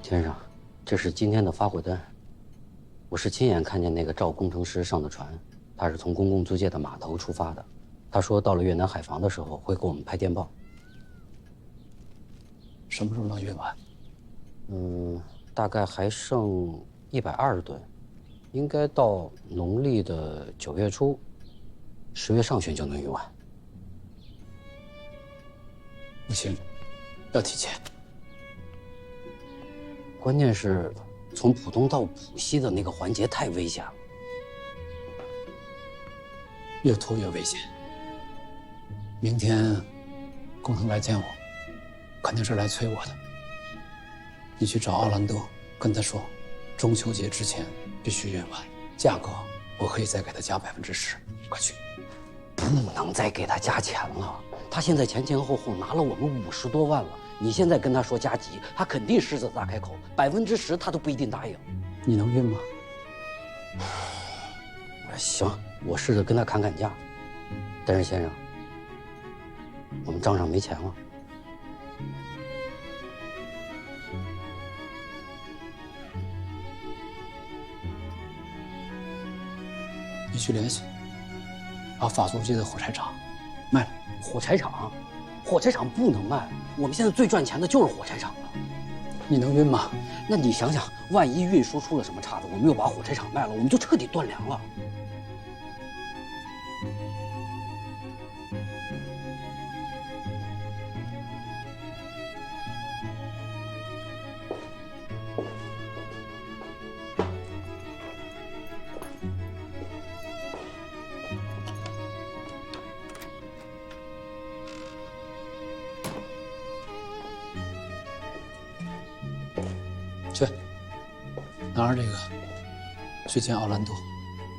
先生，这是今天的发货单。我是亲眼看见那个赵工程师上的船，他是从公共租界的码头出发的。他说到了越南海防的时候会给我们拍电报。什么时候能运完？大概还剩120吨，应该到农历的9月初，10月上旬就能运完。不行，要提前。关键是，从浦东到浦西的那个环节太危险了，越拖越危险。明天，工藤来见我，肯定是来催我的。你去找奥兰多，跟他说，中秋节之前必须运完，价格我可以再给他加10%。快去！不能再给他加钱了，他现在前前后后拿了我们50多万了。你现在跟他说加急，他肯定狮子大开口，10%他都不一定答应。你能运吗？行，我试着跟他砍砍价。但是先生，我们账上没钱了。你去联系，把法租界的火柴厂卖了。火柴厂？火柴厂不能卖，我们现在最赚钱的就是火柴厂了。你能运吗？那你想想，万一运输出了什么岔子，我们又把火柴厂卖了，我们就彻底断粮了。去，拿着这个去见奥兰多，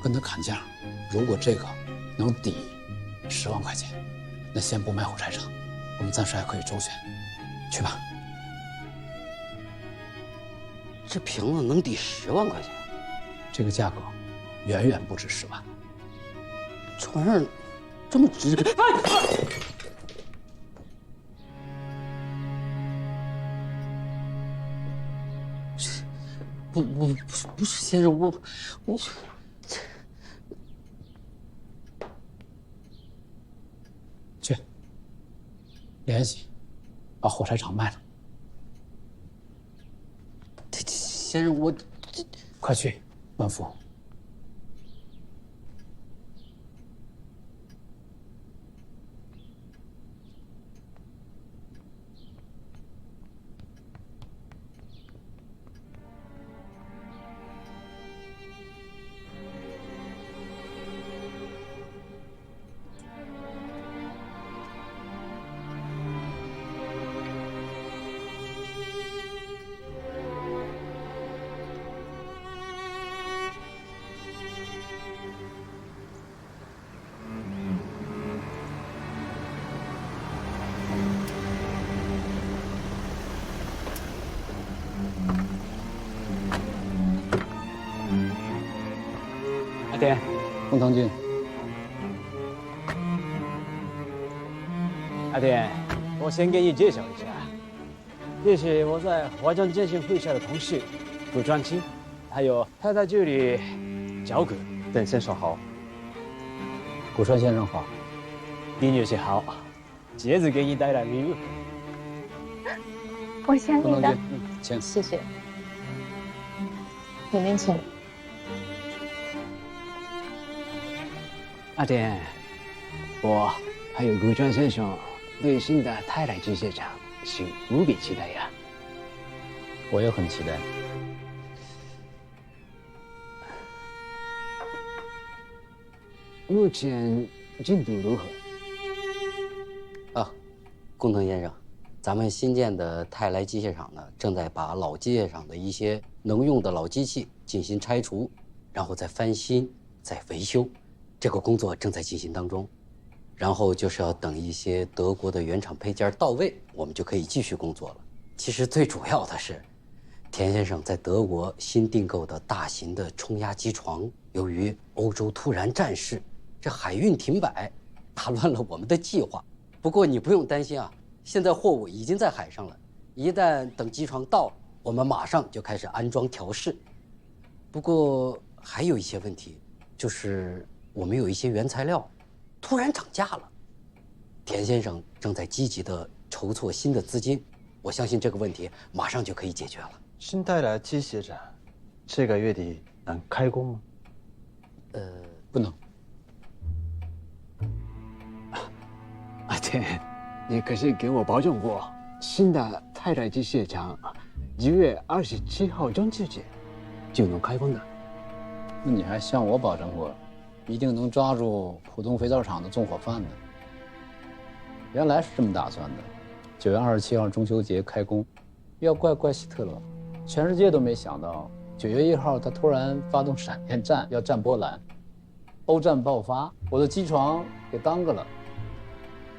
跟他砍价。如果这个能抵10万块钱，那先不卖火柴厂，我们暂时还可以周旋。去吧。这瓶子能抵10万块钱？这个价格远远不止10万。这玩意儿这么值？不是先生，我去联系，把火柴厂卖了。先生，我快去，万福。阿田，工藤君。阿田，我先给你介绍一下，这是我在华江建信会下的同事古传清，还有他在这里教课。邓先生好。古川先生好。林女士好，杰子给你带来礼物。我想你的，请，谢谢。里面请。阿田，我还有古川先生对新的泰来机械厂是无比期待呀。我也很期待。目前进度如何？啊，工藤先生，咱们新建的泰来机械厂呢，正在把老机械厂的一些能用的老机器进行拆除，然后再翻新、再维修。这个工作正在进行当中，然后就是要等一些德国的原厂配件到位，我们就可以继续工作了。其实最主要的是，田先生在德国新订购的大型的冲压机床，由于欧洲突然战事，这海运停摆，打乱了我们的计划。不过你不用担心啊，现在货物已经在海上了，一旦等机床到，我们马上就开始安装调试。不过还有一些问题，就是我们有一些原材料突然涨价了，田先生正在积极地筹措新的资金，我相信这个问题马上就可以解决了。新泰来机械厂这个月底能开工吗？不能。阿田，你可是给我保证过，新的泰来机械厂1月27号中秋节就能开工的。那你还向我保证过，一定能抓住浦东肥皂厂的纵火犯呢？原来是这么打算的，9月27号中秋节开工，要怪希特勒，全世界都没想到9月1号他突然发动闪电战要占波兰，欧战爆发，我的机床给耽搁了。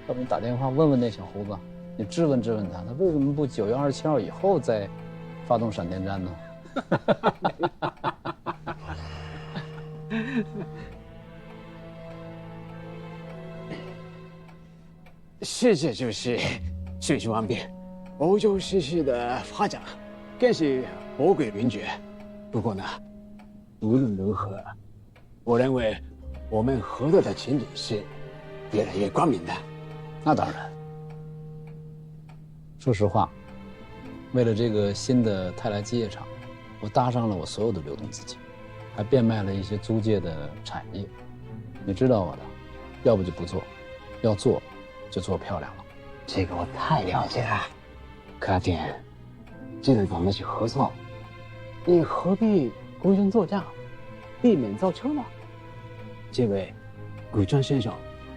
要不你打电话问问那小胡子，你质问质问他，他为什么不9月27号以后再发动闪电战呢？世界就是瞬息万变，欧洲时事的发展更是波诡轮转。不过呢，无论如何，我认为我们合作的前景是越来越光明的。那当然。说实话，为了这个新的泰来机械厂，我搭上了我所有的流动资金，还变卖了一些租界的产业。你知道我的，要不就不做，要做就做漂亮了。这个我太了解了。可阿典，既然我们是合作，你何必孤身作战，避免造车呢？这位古川先生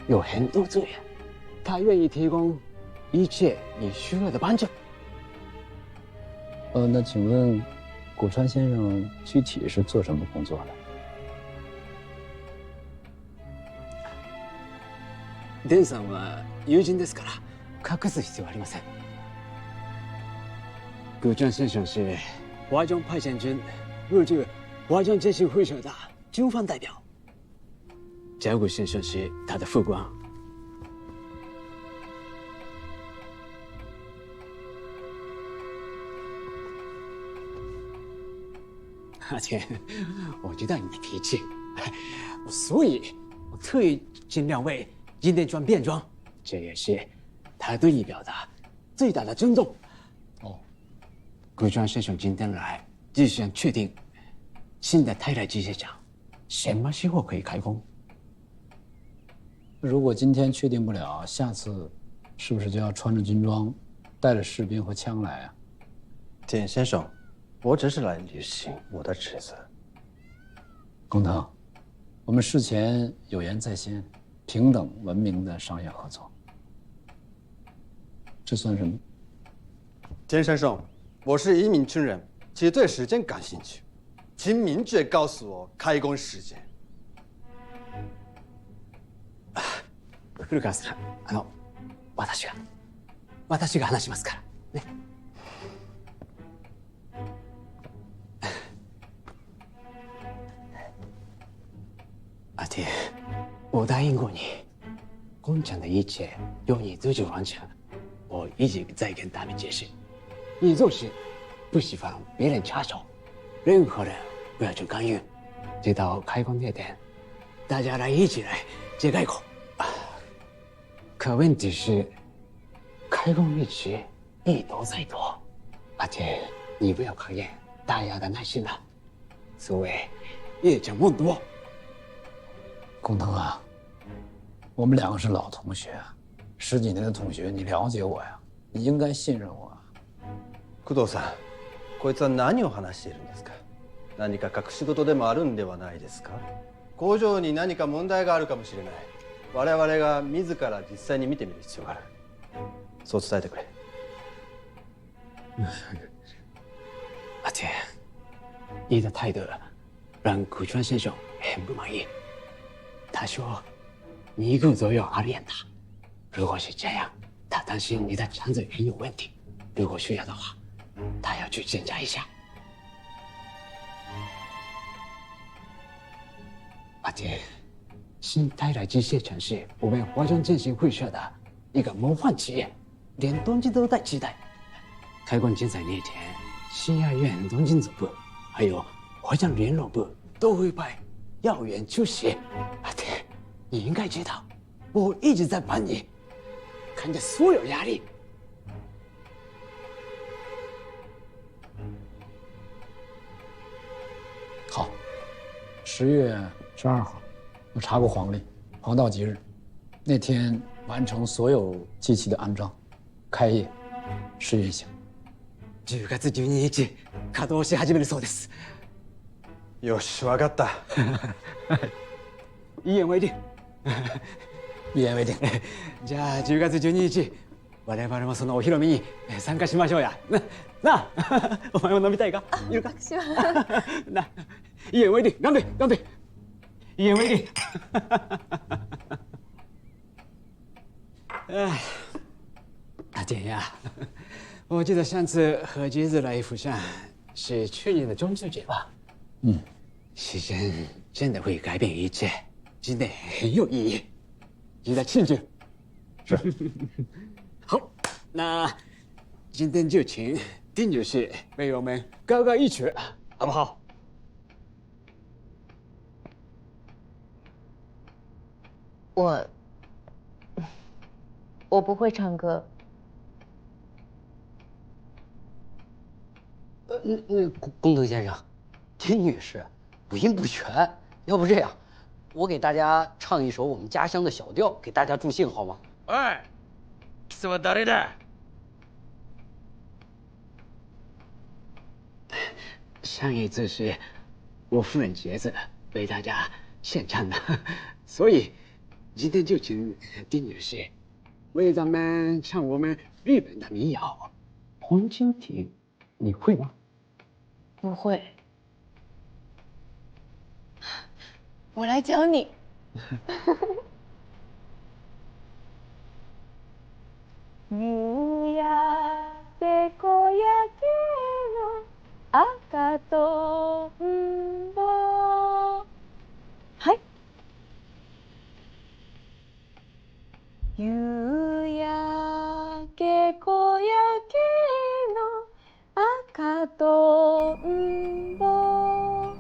有很多资源，他愿意提供一切你需要的帮助。那请问，古川先生具体是做什么工作的？伝さんは友人ですから隠す必要はありません。古川先生是华中派遣军入驻华中建信会社的军方代表，角谷先生是他的副官。而且我知道你的脾气，所以我特意尽量为今天装变装，这也是他对你表达最大的尊重。哦，古川先生今天来，就想确定新的泰来机械厂什么时候可以开工。如果今天确定不了，下次是不是就要穿着军装，带着士兵和枪来啊？简先生，我只是来履行我的职责。工藤，我们事前有言在先，平等文明的商业合作，这算什么？简先生，我是一名军人，其实对时间感兴趣，请明确告诉我开工时间。古川さん、私が話しますからね。阿铁，我答应过你，工厂的一切由你自己完成。我一直在跟他们解释，你做事不喜欢别人插手，任何人不要去干预，直到开工那天，大家一起来揭开口。可问题是，开工日期一拖再拖，而且你不要考验大家的耐心了。所谓夜长梦多。工藤啊，我们两个是老同学，10几年的同学，你了解我呀，你应该信任我。工藤さん、こいつは何を話しているんですか？何か隠し事でもあるんではないですか？工場に何か問題があるかもしれない。我々が自ら実際に見てみる必要がある。そう伝えてくれ。阿铁，你的态度让古川先生很不满意。他说你顾左右而言他，如果是这样，他担心你的肠子很有问题。如果需要的话，他要去检查一下。阿铁，新泰来机械厂是我们华中建行会社的一个模范企业，连东京都在期待。开工前3年前，新亚院东京总部还有华中联络部都会派要员出席。阿铁，你应该知道，我一直在帮你，扛着所有压力。好，10月12号，我查过黄历，黄道吉日，那天完成所有机器的安装，开业，试运行。10月12日、稼働し始めるそうです。よし、わかった。一言为定。一言为定。じゃあ10月12日、我々もそのお披露目に参加しましょうや。なあ、お前も飲みたいか？いるか？私は。な、一言为定，干杯，干杯！一言为定。哎，大姐呀，我记得上次和橘子来釜山是去年的中秋节吧？时间真的会改变一切，今天很有意义，值得庆祝。是。好，那今天就请丁女士为我们高歌一曲，好不好？我不会唱歌。工藤先生，金女士五音不全，要不这样，我给大家唱一首我们家乡的小调，给大家助兴好吗？哎，貴様誰だ？上一次是我夫人节子为大家献唱的，所以今天就请丁女士为咱们唱我们日本的民谣《红蜻蜓》，你会吗？不会。我来教你。夕焼け小焼けの赤とんぼ。はい。夕焼け小焼けの赤とんぼ。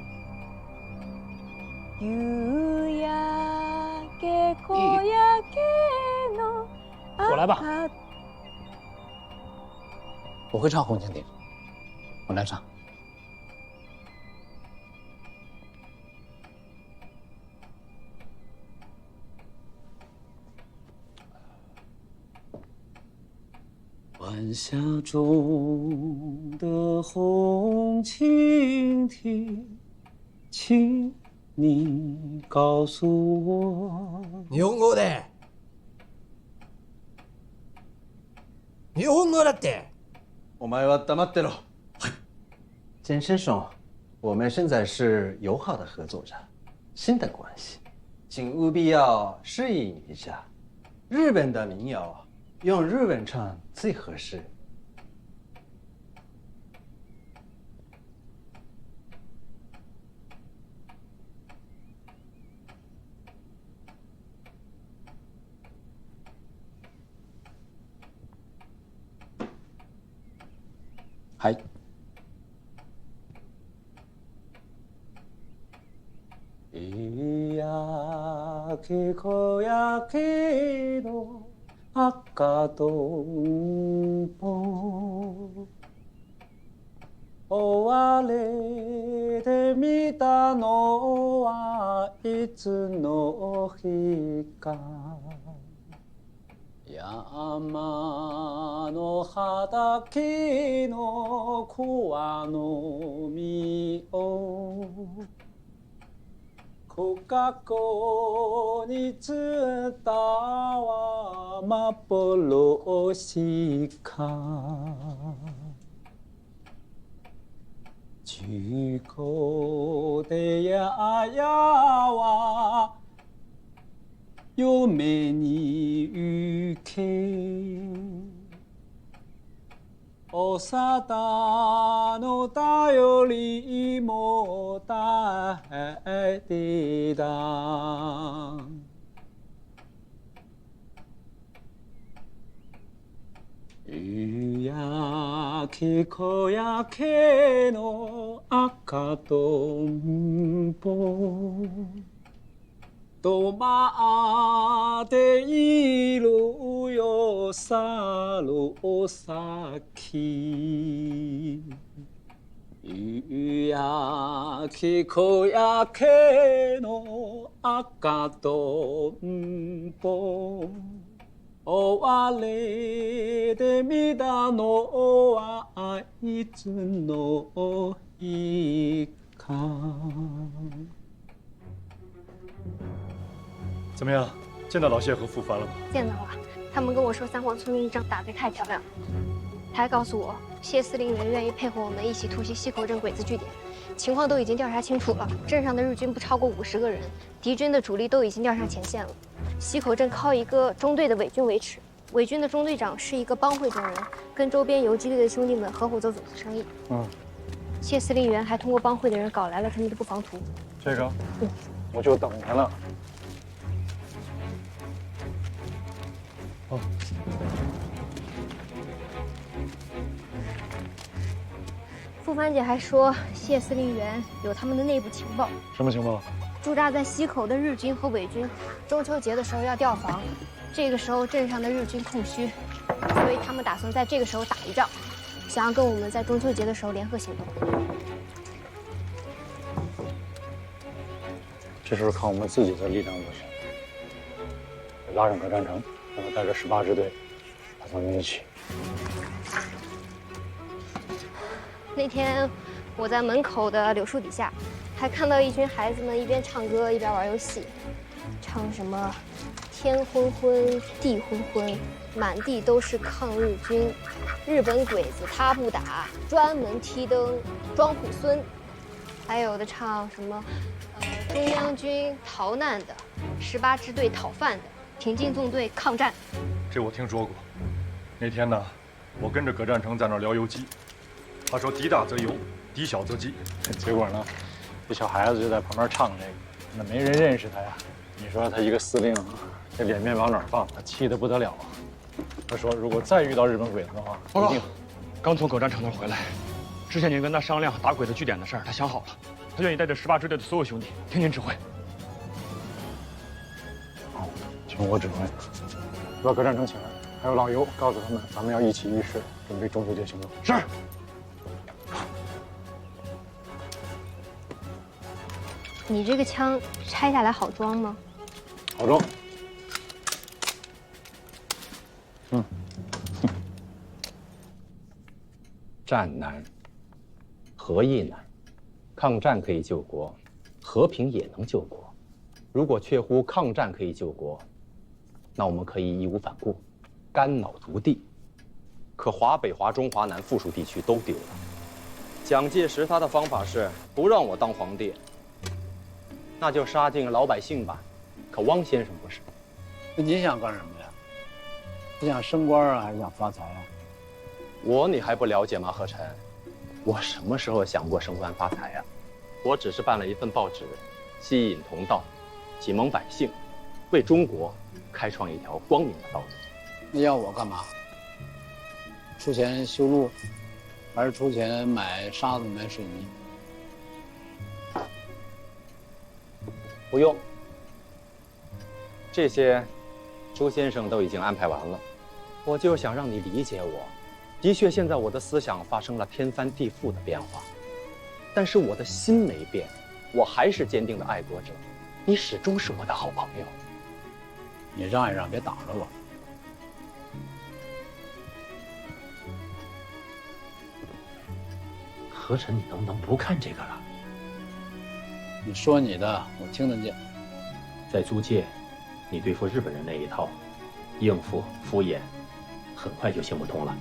夕焼け小焼けの我来吧。我会唱《红蜻蜓》，我来唱。晚霞中的红蜻蜓，请你告诉我。日本語で。日本語だって。お前は黙ってろ。简先生，我们现在是友好的合作着，新的关系，请务必要适应一下。日本的民谣用日文唱最合适。はい。夕焼け小焼けの赤とんぼ、追われてみたのはいつの日か。山の畑の桑の実を小箱につったは幻か。事故でややは嫁に行け。お沙汰の頼りも大抵だ。夕焼け小焼けの赤とんぼ、止まっているよ猿先。夕焼け小焼けの赤とんぼ、追われてみたのはいつの日か。怎么样？见到老谢和傅凡了吗？见到了，他们跟我说三皇村的一仗打得太漂亮了，他还告诉我谢司令员愿意配合我们一起突袭西口镇鬼子据点，情况都已经调查清楚了，镇上的日军不超过50个人，敌军的主力都已经调上前线了。西口镇靠一个中队的伪军维持，伪军的中队长是一个帮会中人，跟周边游击队的兄弟们合伙做组织生意。谢司令员还通过帮会的人搞来了他们的布防图。这个，我就等他了。哦。傅傅帆姐还说，谢司令员有他们的内部情报。什么情报？驻扎在西口的日军和伪军，中秋节的时候要调防，这个时候镇上的日军空虚，所以他们打算在这个时候打一仗，想要跟我们在中秋节的时候联合行动。这时候靠我们自己的力量不行，得拉上葛占成，让他带着18支队，打咱们一起。那天我在门口的柳树底下，还看到一群孩子们一边唱歌一边玩游戏，唱什么“天昏昏，地昏昏，满地都是抗日军，日本鬼子他不打，专门踢灯装猢狲”，还有的唱什么中央军逃难的，18支队讨饭的，挺进纵队抗战。这我听说过。那天呢，我跟着葛占成在那儿聊游击，他说敌大则游，敌小则击。结果呢，这小孩子就在旁边唱这个，那没人认识他呀。你说他一个司令，这脸面往哪儿放？他气得不得了啊！他说如果再遇到日本鬼子的话，报告，刚从葛占成那儿回来，之前您跟他商量打鬼子据点的事儿，他想好了，他愿意带着18支队的所有兄弟听您指挥。好，听我指挥，把葛占成请来，还有老尤，告诉他们咱们要一起议事，准备中秋节行动。是。你这个枪拆下来好装吗？好装。战难，和议难。抗战可以救国，和平也能救国。如果确乎抗战可以救国，那我们可以义无反顾，肝脑涂地。可华北、华中、华南附属地区都丢了。蒋介石他的方法是不让我当皇帝，那就杀尽老百姓吧。可汪先生不是。你想干什么呀？是想升官啊，还是想发财啊？你还不了解吗，贺晨？我什么时候想过升官发财呀？我只是办了一份报纸，吸引同道，启蒙百姓，为中国开创一条光明的道路。那要我干嘛？出钱修路，还是出钱买沙子、买水泥？不用，这些周先生都已经安排完了。我就想让你理解我。的确，现在我的思想发生了天翻地覆的变化，但是我的心没变，我还是坚定的爱国者。你始终是我的好朋友。你让一让，别挡着我。何晨，你能不能不看这个了？你说你的，我听得见。在租界，你对付日本人那一套，应付敷衍，很快就行不通了。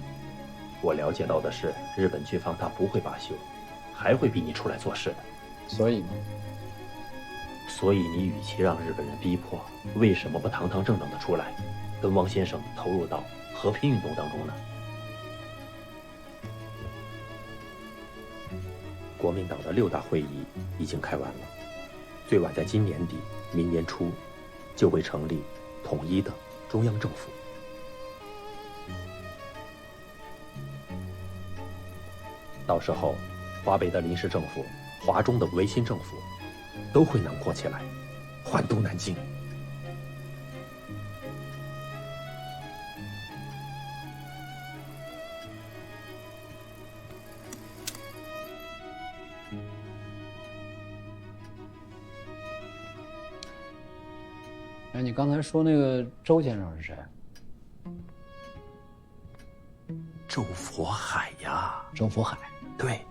我了解到的是，日本军方他不会罢休，还会逼你出来做事的。所以呢？所以你与其让日本人逼迫，为什么不堂堂正正的出来，跟汪先生投入到和平运动当中呢？国民党的6大会议已经开完了，最晚在今年底、明年初，就会成立统一的中央政府。到时候，华北的临时政府、华中的维新政府，都会囊括起来，缓都南京。哎，你刚才说那个周先生是谁？周佛海呀，周佛海，对，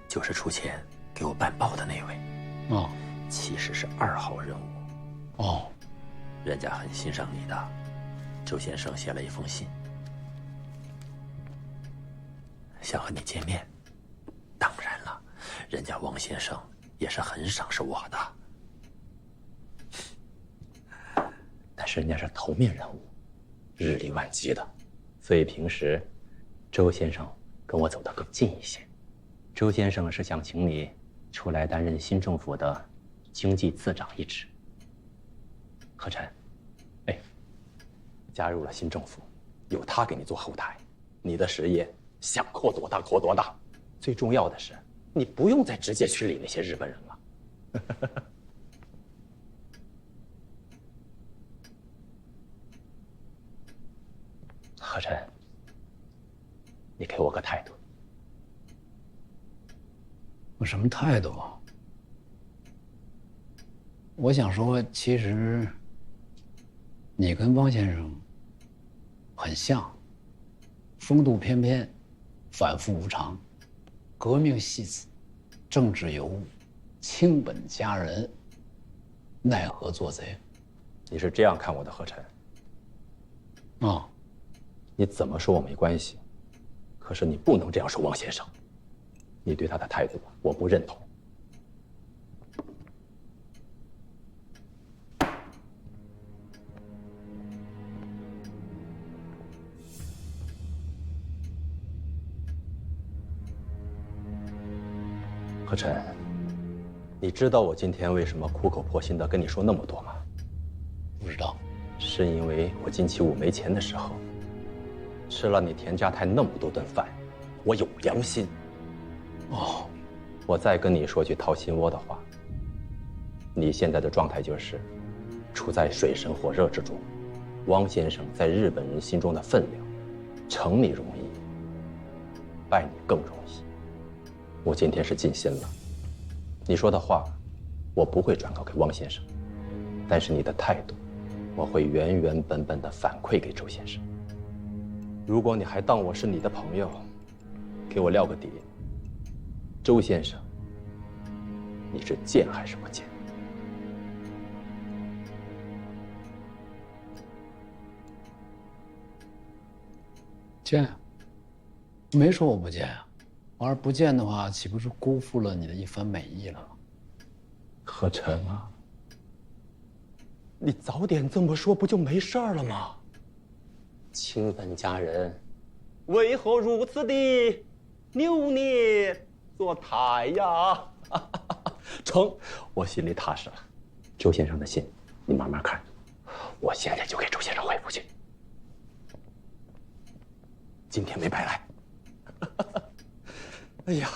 就是出钱给我办报的那位。哦，其实是2号任务。哦，人家很欣赏你的。周先生写了一封信，想和你见面。当然了，人家汪先生也是很赏识我的。但是人家是头面人物，日理万机的，所以平时周先生跟我走得更近一些。周先生是想请你出来担任新政府的经济次长一职。何晨，哎，加入了新政府，有他给你做后台，你的事业想扩多大扩多大。最重要的是，你不用再直接去理那些日本人了。何晨，你给我个态度。我什么态度？我想说，其实你跟汪先生很像，风度翩翩，反复无常，革命戏子，政治尤物，卿本佳人，奈何做贼。你是这样看我的，何晨？啊，你怎么说我没关系，可是你不能这样说汪先生。你对他的态度，我不认同。何晨，你知道我今天为什么苦口婆心的跟你说那么多吗？不知道。是因为我星期五没钱的时候，吃了你田家泰那么多顿饭，我有良心。哦，我再跟你说句掏心窝的话，你现在的状态就是处在水深火热之中，汪先生在日本人心中的分量，成你容易，败你更容易。我今天是尽心了，你说的话我不会转告给汪先生，但是你的态度我会原原本本的反馈给周先生。如果你还当我是你的朋友，给我撂个底，周先生，你是见还是不见？见啊，没说我不见啊。我要是不见的话，岂不是辜负了你的一番美意了吗？何晨啊，你早点这么说，不就没事儿了吗？卿本佳人，为何如此的扭捏作态呀？成，我心里踏实了。周先生的信，你慢慢看，我现在就给周先生回复去。今天没白来。哎呀。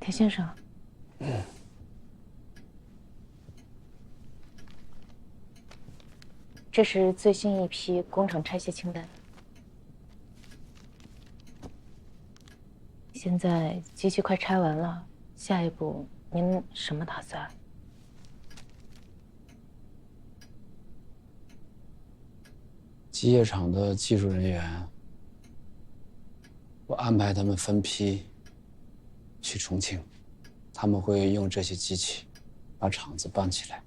田先生，这是最新一批工程拆卸清单。现在机器快拆完了，下一步您什么打算？机械厂的技术人员，我安排他们分批去重庆，他们会用这些机器把厂子搬起来。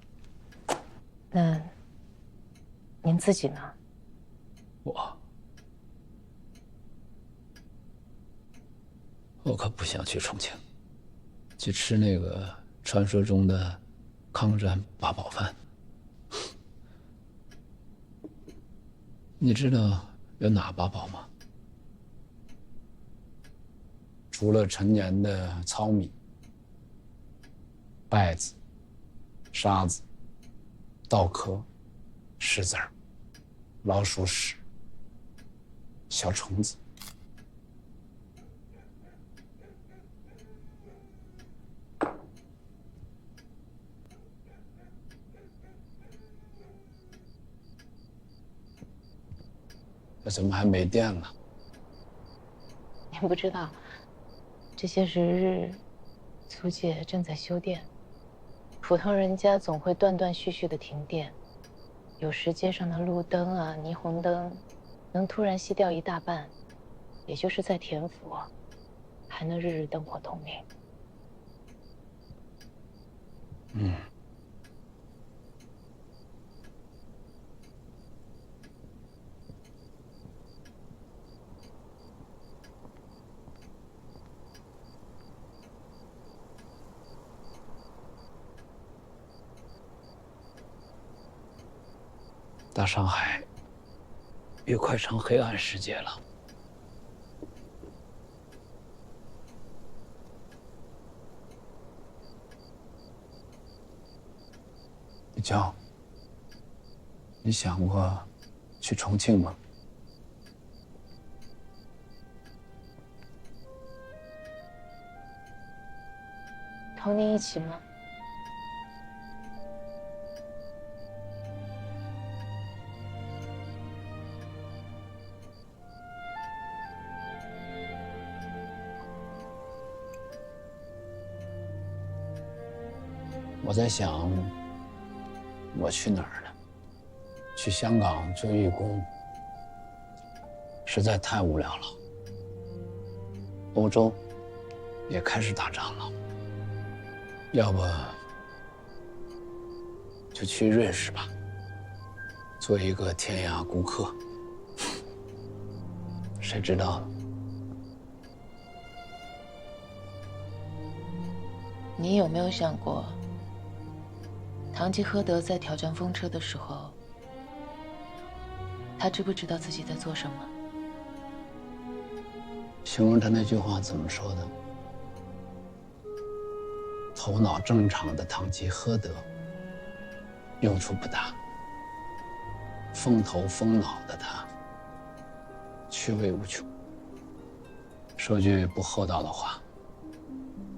那您自己呢？我可不想去重庆，去吃那个传说中的抗战八宝饭。你知道有哪八宝吗？除了陈年的糙米、稗子、沙子、稻壳、石子儿、老鼠屎、小虫子。这怎么还没电呢？您不知道，这些时日，租界正在修电，普通人家总会断断续续的停电，有时街上的路灯啊、霓虹灯，能突然熄掉一大半，也就是在田府，还能日日灯火通明。嗯。大上海也快成黑暗世界了。李娇，你想过去重庆吗？同您一起吗？我在想，我去哪儿呢？去香港做义工，实在太无聊了。欧洲也开始打仗了，要不就去瑞士吧，做一个天涯孤客。谁知道呢？你有没有想过？堂吉诃德在挑战风车的时候，他知不知道自己在做什么？形容他那句话怎么说的？头脑正常的堂吉诃德用处不大，风头风脑的他趣味无穷。说句不厚道的话，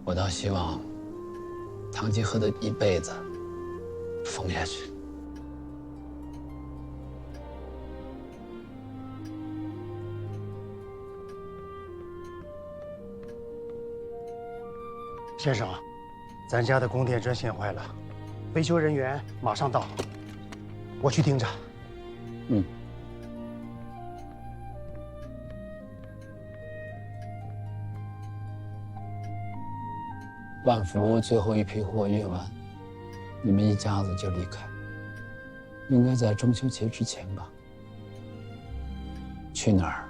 我倒希望堂吉诃德一辈子疯下去。先生，咱家的供电针线坏了，维修人员马上到，我去盯着。嗯。万福最后一批货运完，你们一家子就离开，应该在中秋节之前吧？去哪儿？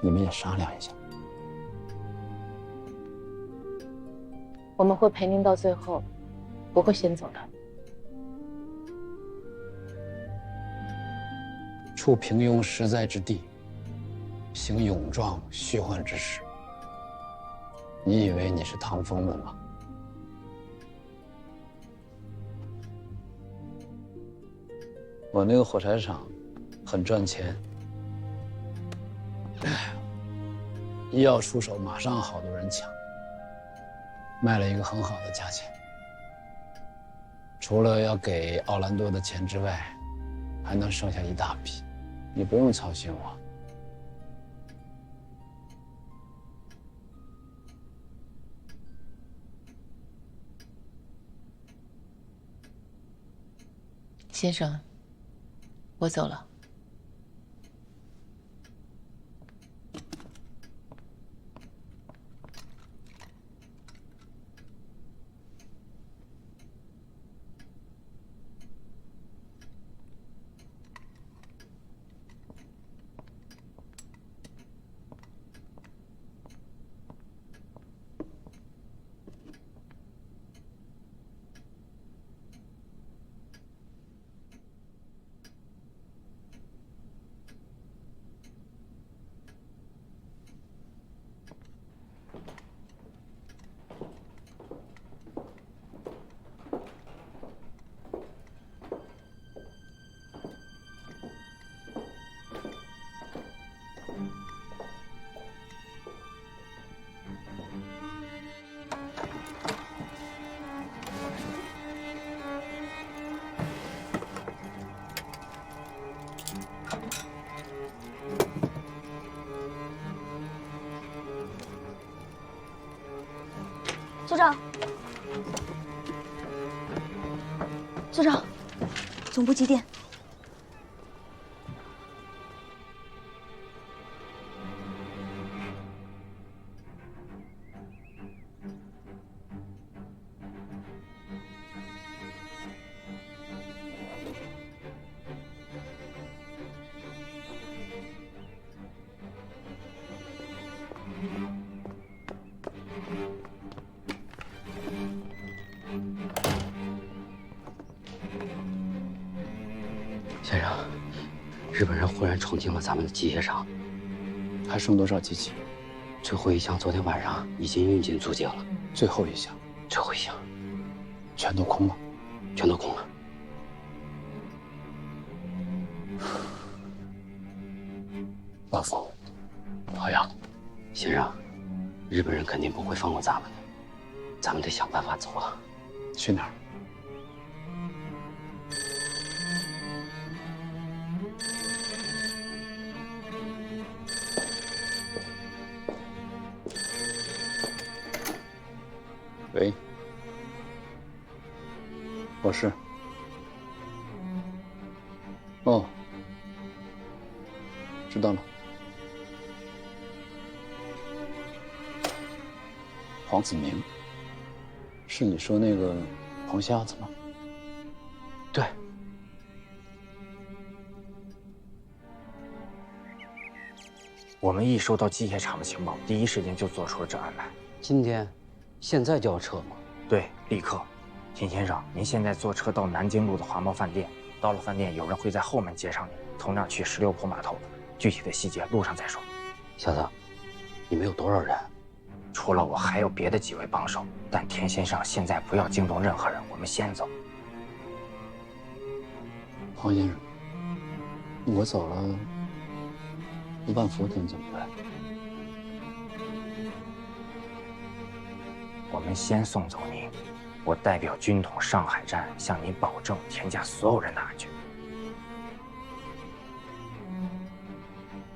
你们也商量一下。我们会陪您到最后，不会先走的。处平庸实在之地，行勇壮虚幻之事。你以为你是唐风的吗？我那个火柴厂很赚钱，一要出手，马上好多人抢，卖了一个很好的价钱。除了要给奥兰多的钱之外，还能剩下一大笔，你不用操心我。先生，我走了。组长，组长，总部急电。先生，日本人忽然冲进了咱们的机械厂，还剩多少机器？最后一箱昨天晚上已经运进租界了。最后一箱，最后一箱，全都空了，全都空了。老夫，好样！先生，日本人肯定不会放过咱们的，咱们得想办法走了。去哪儿？喂，我是。哦，知道了。黄子明，是你说那个黄瞎子吗？对。我们一收到机械厂的情报，第一时间就做出了这安排。今天，现在就要撤吗？对，立刻。秦先生，您现在坐车到南京路的华贸饭店，到了饭店，有人会在后门接上您，从那儿去16铺码头。具体的细节路上再说。小子，你们有多少人？除了我，还有别的几位帮手。但田先生现在不要惊动任何人，我们先走。黄先生，我走了，万福他们怎么办？我们先送走您，我代表军统上海站向您保证田家所有人的安全。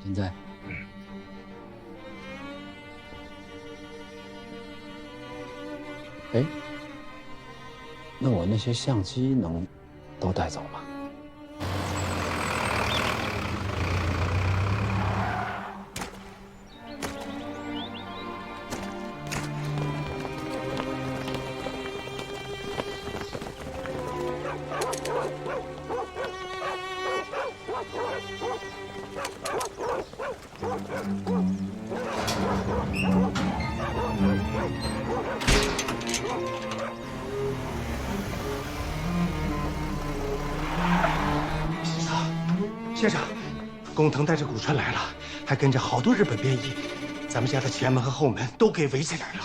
现在，哎，那我那些相机能都带走吗？先生，工藤带着古川来了，还跟着好多日本便衣，咱们家的前门和后门都给围起来了。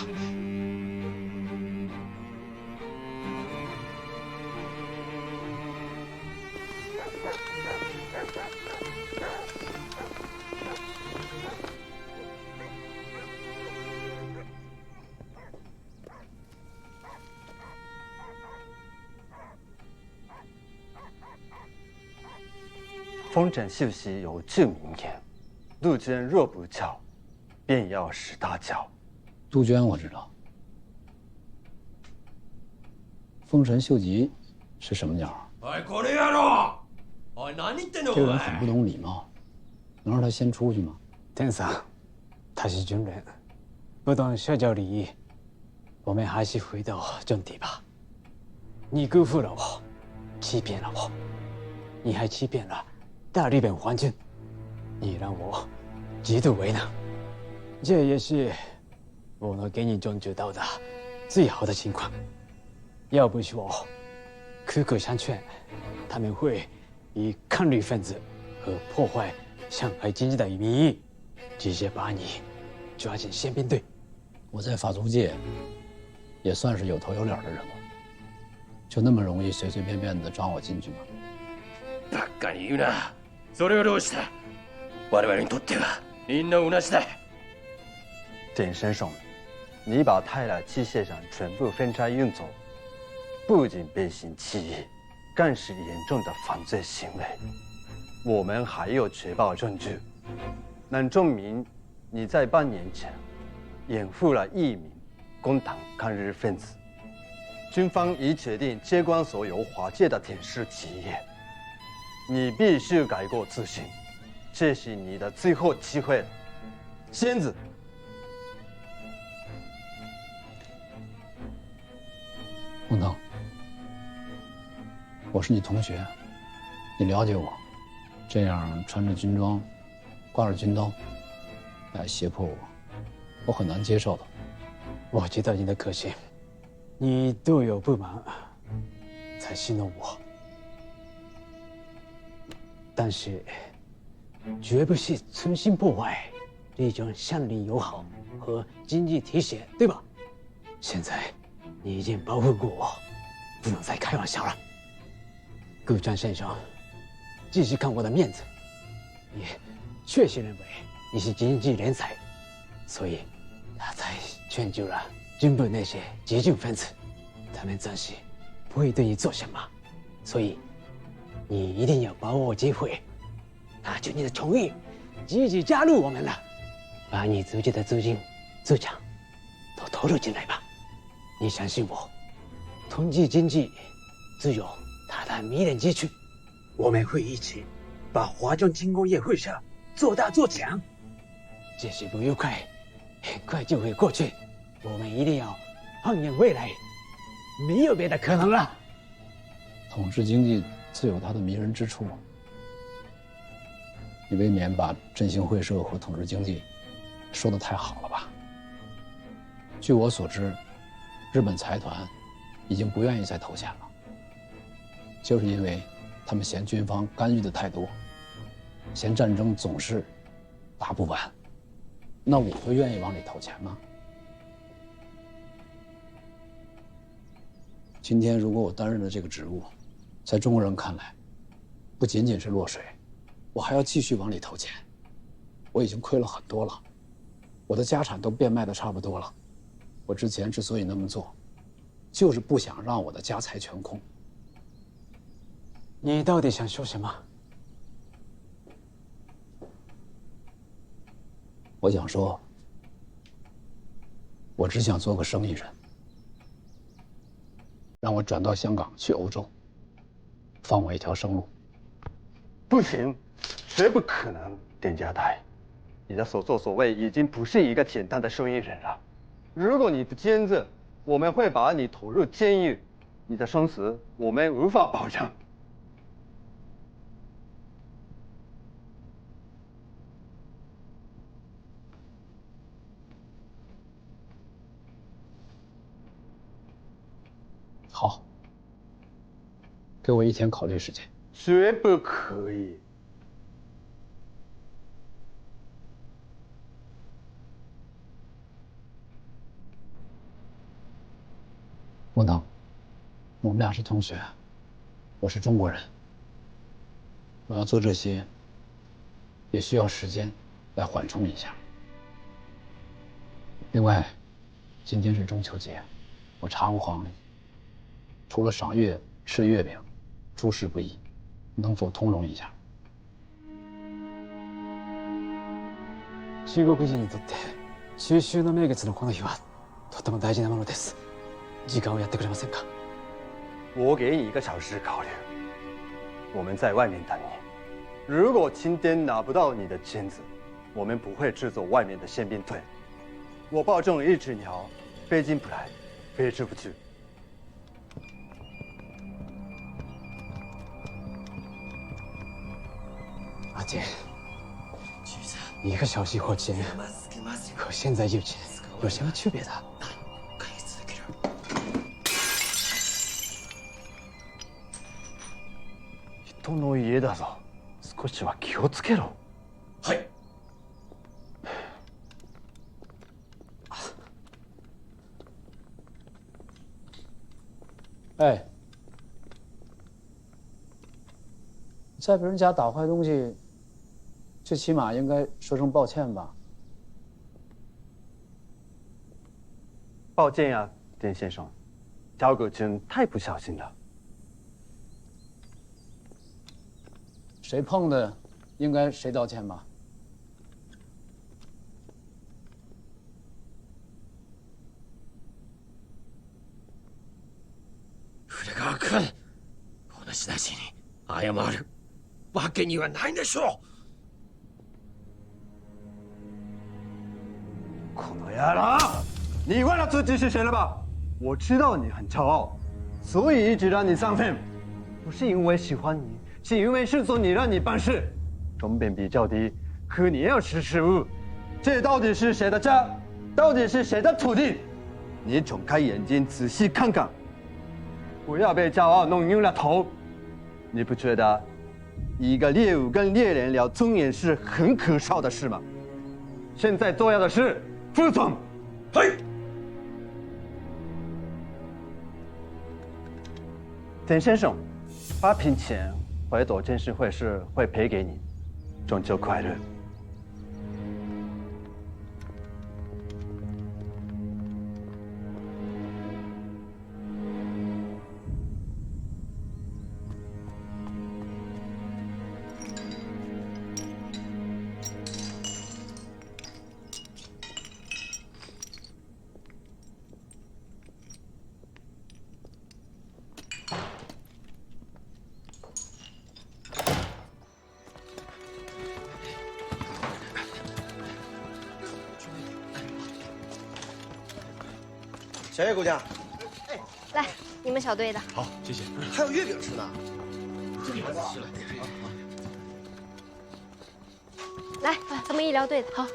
丰臣秀吉有句名言：“杜鹃若不叫，便要使它叫。”杜鹃我知道。丰臣秀吉是什么鸟？哎，これやろ！哎，何言ってんの？这个人很不懂礼貌，能让他先出去吗？天上，他是军人，不懂社交礼仪。我们还是回到正题吧。你辜负了我，欺骗了我，你还欺骗了大日本皇军，你让我极度为难。这也是我能给你争取到的最好的情况。要不是我苦口相劝，他们会以抗日分子和破坏上海经济的名义，直接把你抓进宪兵队。我在法租界也算是有头有脸的人物，就那么容易随随便便的抓我进去吗？ばっかり言うな。それをどうした？我々にとってはみんな同じだ。简先生，你把泰来机械厂全部分拆运走，不仅背信弃义，更是严重的犯罪行为。我们还有确凿证据，能证明你在半年前掩护了义民工党抗日分子。军方已决定接管所有华界的电视企业，你必须改过自新，这是你的最后机会了，仙子。洪腾，我是你同学，你了解我，这样穿着军装，挂着军刀，来胁迫我很难接受的。我知道你的个性，你都有不满，才信任我。但是，绝不是存心破坏这种乡邻友好和经济提携，对吧？现在你已经保护过我，不能再开玩笑了。顾川先生，继续看我的面子，也确实认为你是经济人才，所以他才劝阻了军部那些激进分子，他们暂时不会对你做什么，所以你一定要把握机会，拿出你的诚意，积极加入我们了，把你自己的资金、资产都投入进来吧。你相信我，统计经济只有它的迷人之处，我们会一起把华中轻工业会社做大做强。这些不愉快很快就会过去，我们一定要放眼未来，没有别的可能了。统治经济自有它的迷人之处，你未免把振兴会社和统治经济说得太好了吧？据我所知，日本财团已经不愿意再投钱了，就是因为他们嫌军方干预的太多，嫌战争总是打不完。那我会愿意往里投钱吗？今天如果我担任的这个职务，在中国人看来，不仅仅是落水，我还要继续往里投钱。我已经亏了很多了，我的家产都变卖的差不多了。我之前之所以那么做，就是不想让我的家财全空。你到底想说什么？我想说，我只想做个生意人，让我转到香港去欧洲，放我一条生路。不行，绝不可能，田家台，你的所作所为已经不是一个简单的生意人了。如果你不坚持，我们会把你投入监狱，你的生死我们无法保证。好，给我1天考虑时间。绝不可以。不能，我们俩是同学，我是中国人，我要做这些，也需要时间来缓冲一下。另外，今天是中秋节，我查过皇历，除了赏月、吃月饼，诸事不宜，能否通融一下？中国人にとって中秋の名月のこの日はとても大事なものです。時間をやってくれませんか？我给你1个小时考虑，我们在外面等你。如果今天拿不到你的签子，我们不会制作外面的宪兵队。我保证一只鸟飞进不来，飞出不去。阿姐，1个小时后前和现在以前有什么区别的？人の家だぞ。少しは気をつけろ。はい。哎，在别人家打坏东西，最起码应该说声抱歉吧？抱歉呀，田先生，小葛君太不小心了。谁碰的，应该谁道歉吧？謝る。わけにはないでしょう。この野郎！你忘了自己是谁了吧？我知道你很骄傲，所以一直让你上分。不是因为喜欢你，是因为顺从你，让你办事。成本比较低，可你要识时务。这到底是谁的家？到底是谁的土地？你睁开眼睛仔细看看，不要被骄傲弄晕了头。你不觉得一个猎物跟猎人聊尊严是很可笑的事吗？现在重要的是服从。对。田先生，发品前回头监事会是会赔给你。中秋快乐。小叶姑娘，来，你们小队的。好，谢谢。还有月饼吃呢。来，咱们医疗队的。好。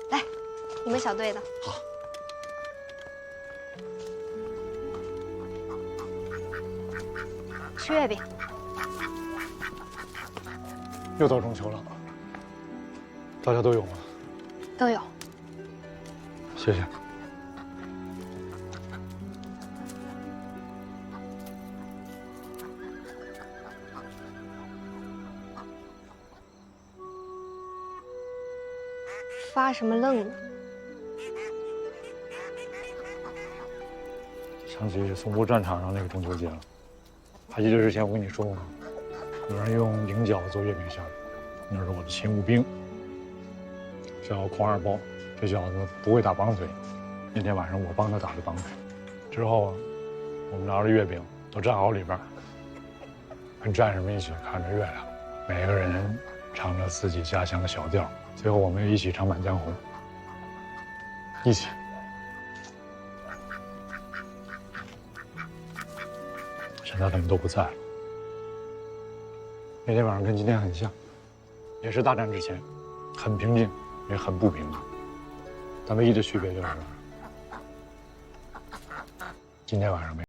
来，你们小队的。好。吃月饼。又到中秋了，大家都有吗？都有。谢谢。发什么愣呢？想起淞沪战场上那个中秋节了，还记得之前我跟你说过吗？有人用菱角做月饼馅，那是我的勤务兵，叫孔二包。这小子不会打绑腿，那天晚上我帮他打的绑腿。之后啊，我们拿着月饼到战壕里边，跟战士们一起看着月亮，每个人唱着自己家乡的小调，最后我们一起唱《满江红》，一起。现在他们都不在了。那天晚上跟今天很像，也是大战之前，很平静，也很不平静。但唯一的区别就是，今天晚上没。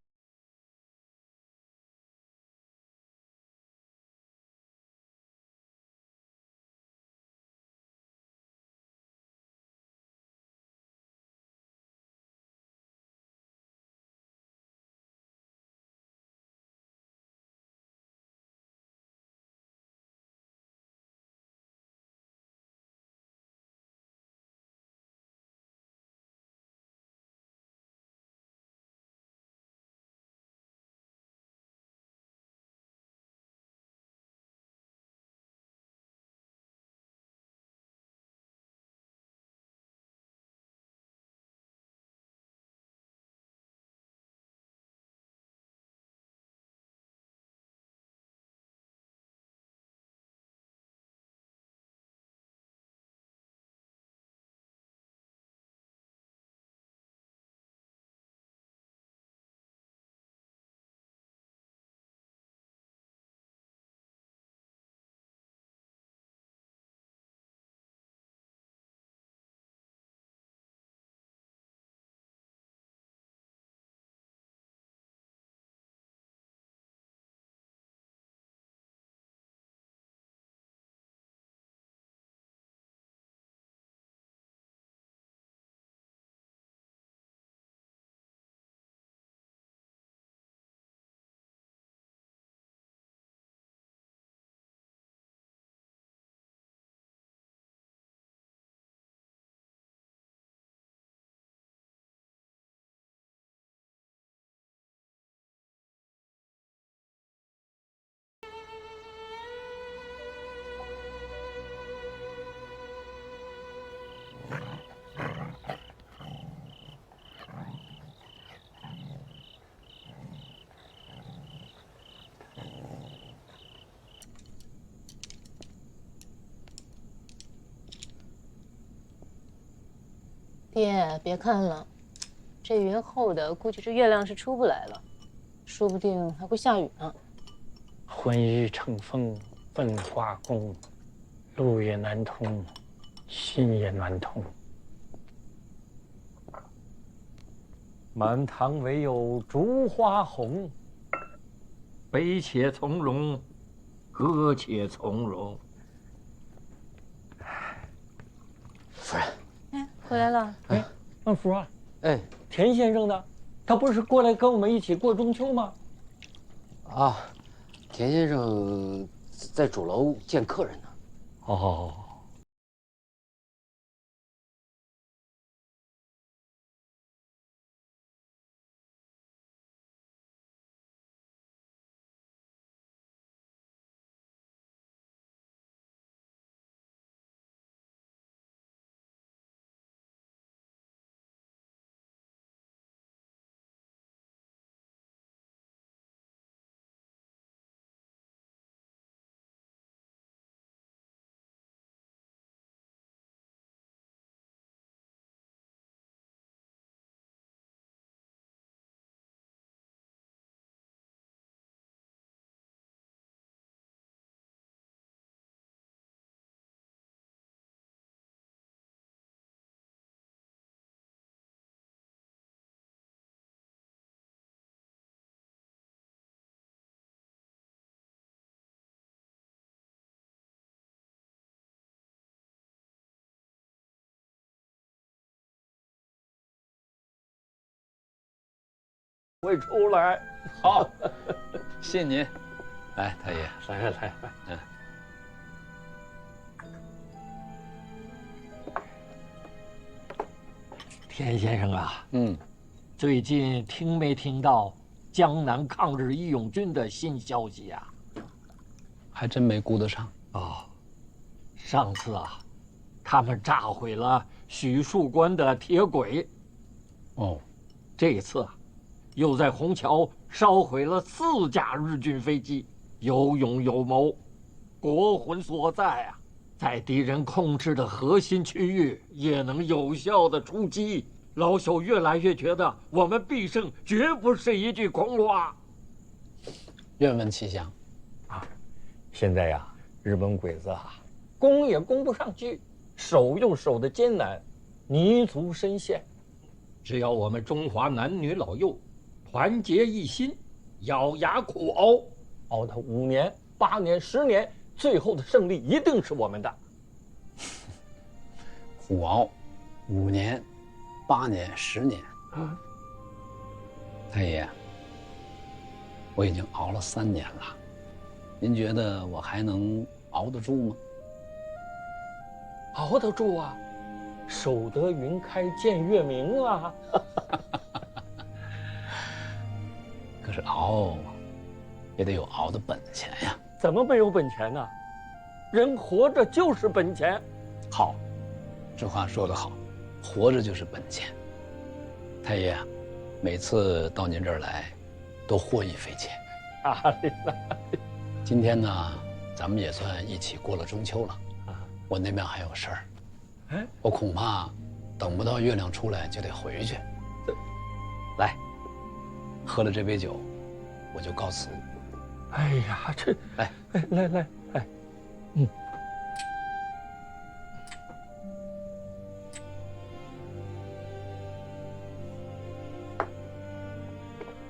爹，别看了，这云厚的，估计这月亮是出不来了，说不定还会下雨呢。昏雨成风，分花宫，路也难通，心也难通。满堂唯有烛花红，悲且从容，歌且从容。夫人，哎，回来了。哎，万福啊，哎，田先生呢？他不是过来跟我们一起过中秋吗？啊，田先生在主楼见客人呢。哦。会出来。好，谢您。来，太爷，来，嗯。田先生啊，最近听没听到江南抗日义勇军的新消息呀？还真没顾得上。哦，上次啊，他们炸毁了许树关的铁轨。哦，这次啊，又在虹桥烧毁了4架日军飞机，有勇有谋，国魂所在啊！在敌人控制的核心区域也能有效的出击。老朽越来越觉得我们必胜绝不是一句空话。愿闻其详。啊，现在呀，日本鬼子啊，攻也攻不上去，守又守得艰难，泥足深陷。只要我们中华男女老幼团结一心，咬牙苦熬，熬到5年、8年、10年，最后的胜利一定是我们的。苦熬5年、8年、10年。太爷，我已经熬了3年了，您觉得我还能熬得住吗？熬得住啊，守得云开见月明啊。可是熬也得有熬的本钱呀。怎么没有本钱呢？人活着就是本钱。好，这话说得好，活着就是本钱。太爷，每次到您这儿来，都获益匪浅。今天呢，咱们也算一起过了中秋了。我那边还有事儿，我恐怕等不到月亮出来就得回去。来，喝了这杯酒，我就告辞。哎呀，这来，来，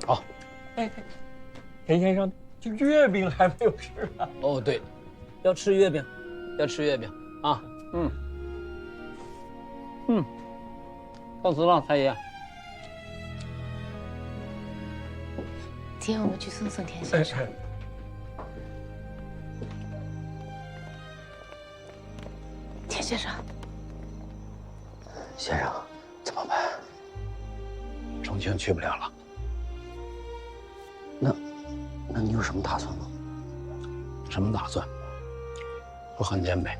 好。哎，田先生，这月饼还没有吃呢。哦，对，要吃月饼，要吃月饼啊。告辞了，太爷。爹，我们去送送田先生。田先生，先生，怎么办？重庆去不了了。那你有什么打算吗？什么打算？我很简单。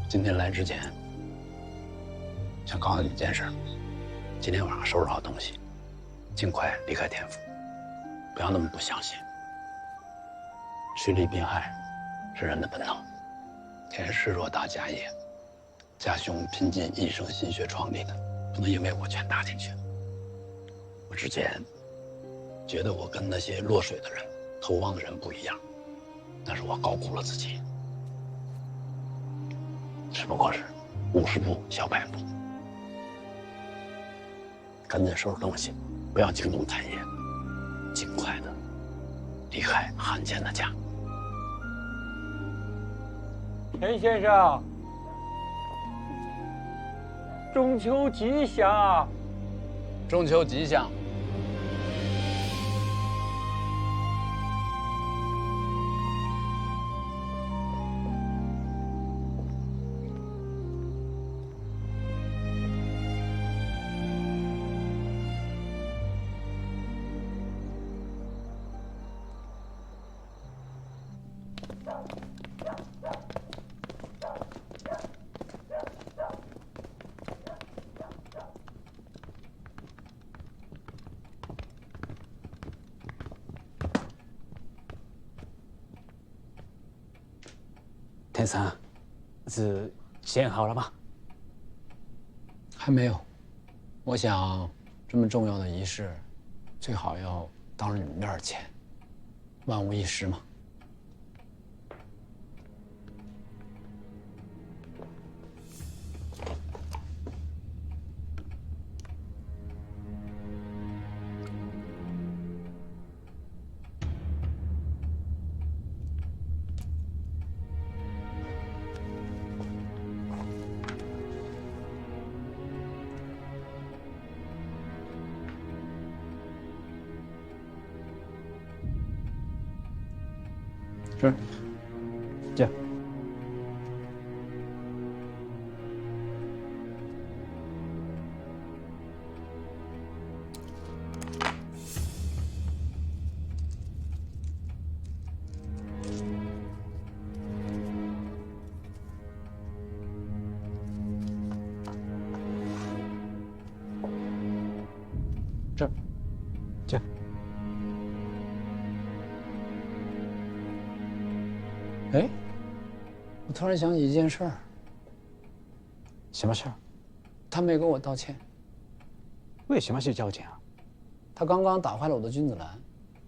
今天来之前，想告诉你一件事：今天晚上收拾好东西，尽快离开田府，不要那么不相信。趋利避害是人的本能，天时若大家也，家兄拼尽一生心血创立的，不能因为我全搭进去。我之前觉得我跟那些落水的人、投亡的人不一样，但是我高估了自己，只不过是50步笑100步。赶紧收拾东西，不要惊动太爷，尽快的离开汉奸的家。田先生，中秋吉祥！中秋吉祥！田三，是选好了吗？还没有。我想，这么重要的仪式，最好要当着你们面签，万无一失嘛。是，这样。这儿，这样。哎，我突然想起一件事儿。什么事儿？他没跟我道歉。为什么是道歉啊？他刚刚打坏了我的君子兰，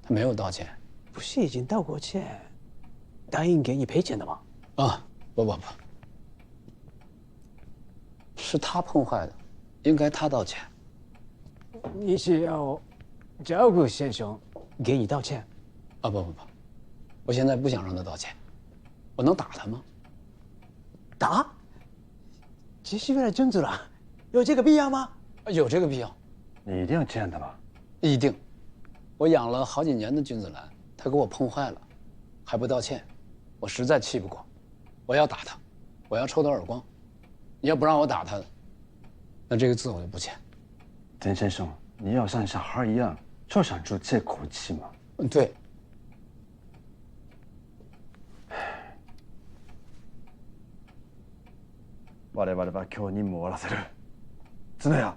他没有道歉。不是已经道过歉，答应给你赔钱的吗？啊，不，是他碰坏的，应该他道歉。你是要赵谷先生给你道歉？啊，不，我现在不想让他道歉。我能打他吗？打？只是为了君子兰，有这个必要吗？有这个必要。你一定要见他吧？一定。我养了好几年的君子兰，他给我碰坏了，还不道歉，我实在气不过。我要打他，我要抽他耳光。你要不让我打他，那这个字我就不签。田先生，你要像小孩一样就想出这口气吗？对。我々は今日任務を終わらせる。角谷、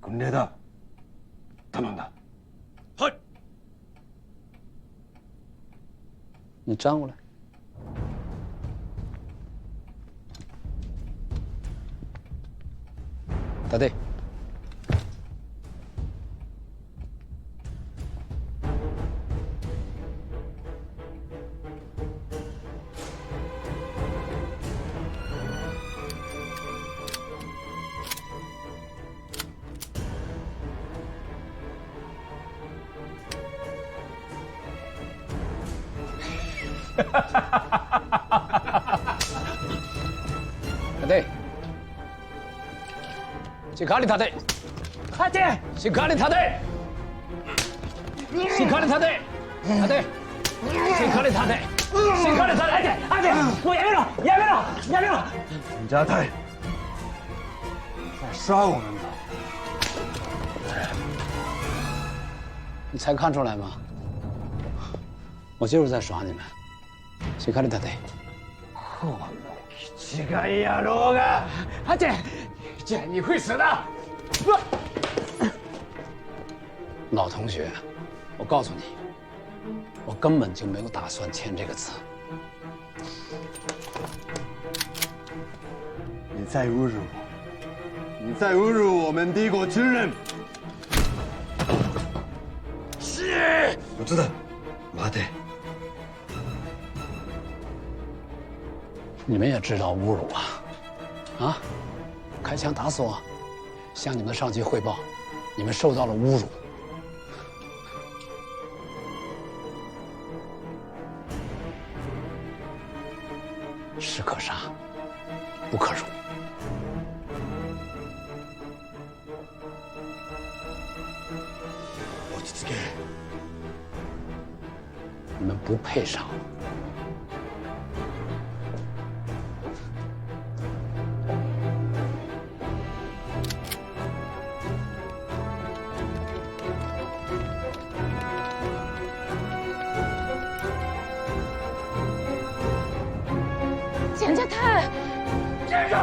軍令だ。頼んだ。はい。你站过来。大队。大队，しっかり立て。立て。しっかり立て。しっかり立て。立て。しっかり立て。しっかり立て。立て。给我やめろ。人家太在杀我们呢。你才看出来吗？我就是在耍你们。しっかり立て。この気違い野郎が！阿姐，姐，你会死的！老同学，我告诉你，我根本就没有打算签这个字。你在侮辱我！你在侮辱我们帝国军人！是。我知道，马得。你们也知道侮辱啊？啊？开枪打死我！向你们的上级汇报，你们受到了侮辱。士可杀，不可辱。你们不配杀我。简家泰，站住！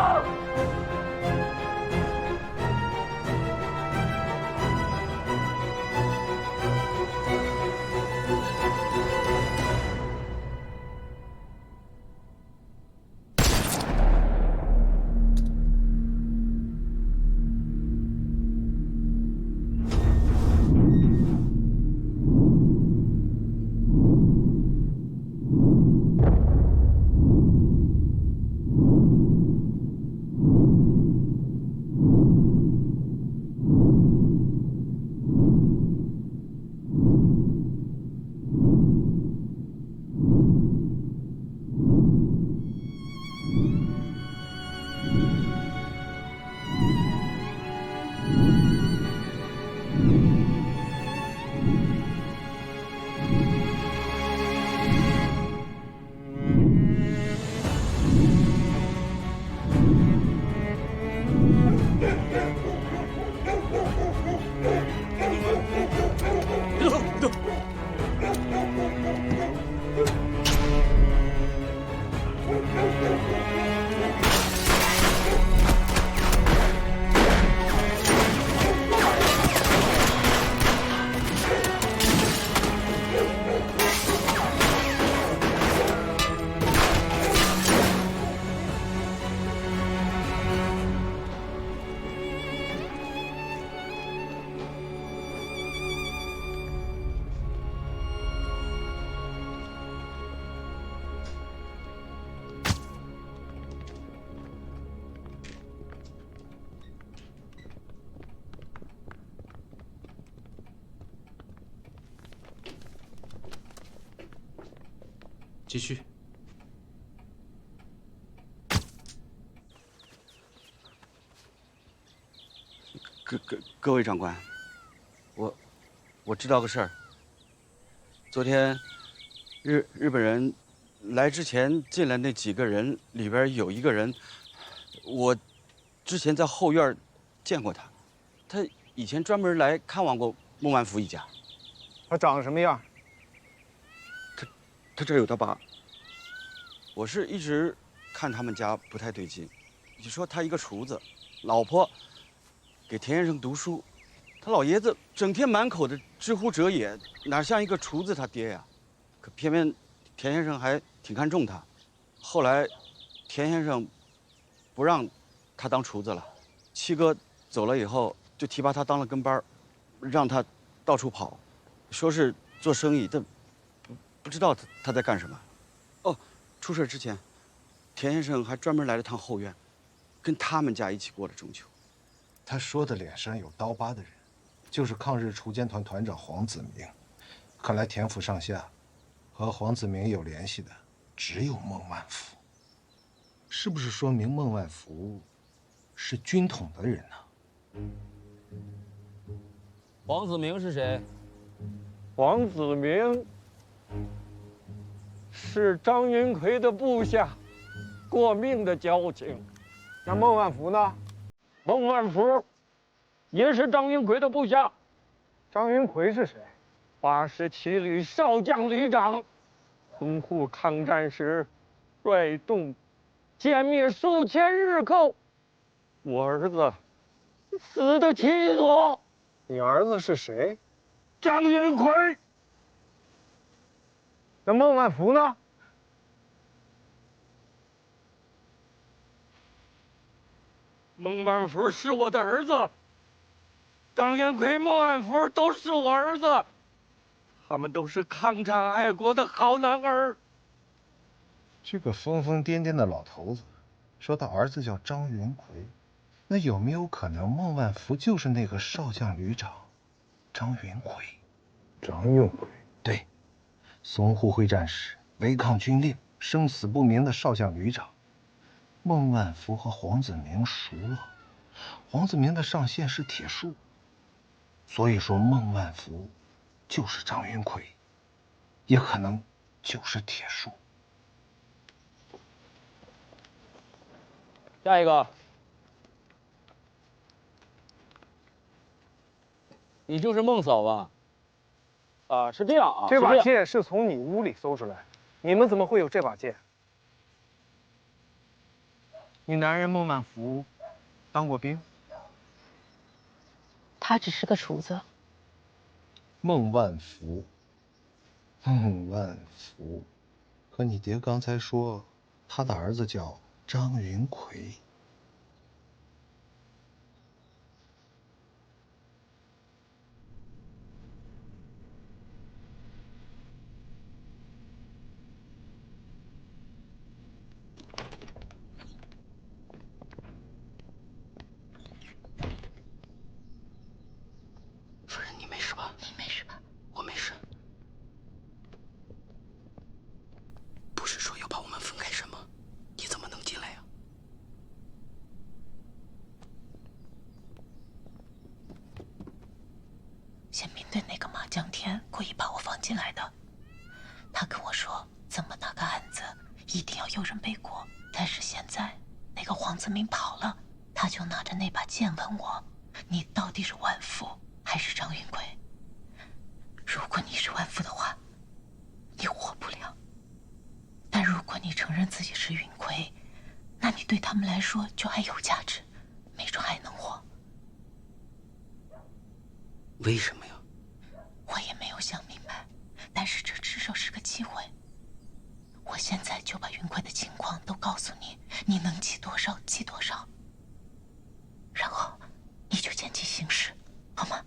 继续。各位长官，我知道个事儿。昨天日本人来之前进来那几个人里边有一个人，我之前在后院见过他，他以前专门来看望过孟万福一家。他长什么样？他这儿有他爸。我是一直看他们家不太对劲，就说他一个厨子，老婆给田先生读书，他老爷子整天满口的知乎者也，哪像一个厨子他爹呀？可偏偏田先生还挺看重他。后来田先生不让他当厨子了，七哥走了以后就提拔他当了跟班，让他到处跑，说是做生意，但不知道他在干什么。哦，出事之前，田先生还专门来了趟后院，跟他们家一起过了中秋。他说的脸上有刀疤的人，就是抗日锄奸团团长黄子明。看来田府上下和黄子明有联系的只有孟万福，是不是说明孟万福是军统的人呢？黄子明是谁？黄子明是张云奎的部下，过命的交情。那孟万福呢？孟万福也是张云奎的部下。张云奎是谁？87旅少将旅长，淞沪抗战时率动歼灭数千日寇，我儿子死得其所。你儿子是谁？张云奎。那孟万福呢？孟万福是我的儿子，张元奎、孟万福都是我儿子，他们都是抗战爱国的好男儿。这个疯疯癫癫的老头子，说他儿子叫张云奎，那有没有可能孟万福就是那个少将旅长张云奎？张云奎，对，淞沪会战时违抗军令、生死不明的少将旅长。孟万福和黄子明熟了，黄子明的上线是铁树，所以说孟万福就是张云奎，也可能就是铁树。下一个，你就是孟嫂吧？啊，是这样啊。这把剑是从你屋里搜出来，你们怎么会有这把剑？你男人孟万福当过兵？他只是个厨子。孟万福，可你爹刚才说他的儿子叫张云奎。夫人，你没事吧？你没事吧？我没事。不是说要把我们分开审吗？你怎么能进来呀？宪兵队那个马江天故意把我放进来的。他跟我说，怎么打个案子一定要有人背锅。但是现在那个黄子明跑了，他就拿着那把剑问我：“你到底是万福还是张云奎？如果你是万福的话，你活不了；但如果你承认自己是云奎，那你对他们来说就还有价值，没准还能活。”为什么呀？我也没有想明白，但是这至少是个机会。我现在就把云奎的情况都告诉你，你能记多少记多少，然后你就见机行事，好吗？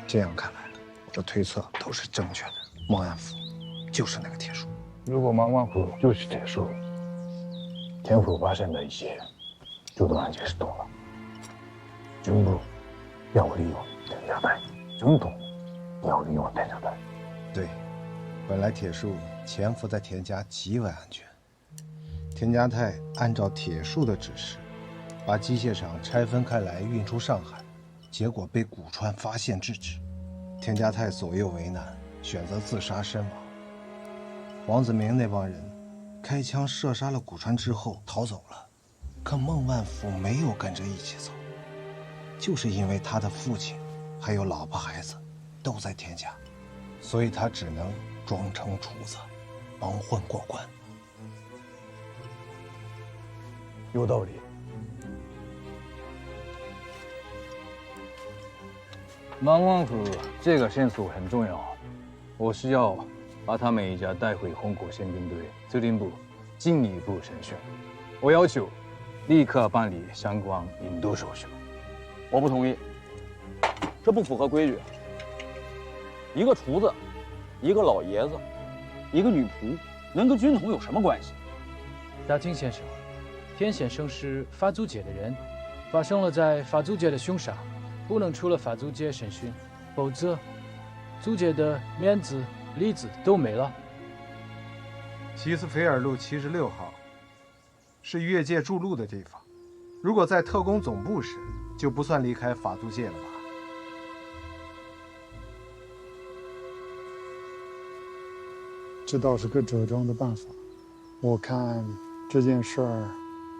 这样看来，我的推测都是正确的。孟万福就是那个铁树。如果孟万福就是铁树，天府发生的一些就都能解释通了。军部要利用田家代，总统要利用田家代。对，本来铁树潜伏在田家极为安全，田家泰按照铁树的指示，把机械厂拆分开来运出上海，结果被古川发现制止。田家泰左右为难，选择自杀身亡。黄子明那帮人开枪射杀了古川之后逃走了，可孟万福没有跟着一起走，就是因为他的父亲还有老婆孩子都在田家，所以他只能装成厨子，蒙混过关。有道理。孟万福这个线索很重要，我需要把他们一家带回红国宪兵队司令部进一步审讯。我要求立刻办理相关引渡手续。我不同意，这不符合规矩。一个厨子，一个老爷子，一个女仆，能跟军统有什么关系？大金先生，田先生是法租界的人，发生了在法租界的凶杀，不能出了法租界审讯，否则租界的面子、里子都没了。齐斯菲尔路76号是越界筑路的地方，如果在特工总部时，就不算离开法租界了吧？这倒是个折中的办法。我看这件事儿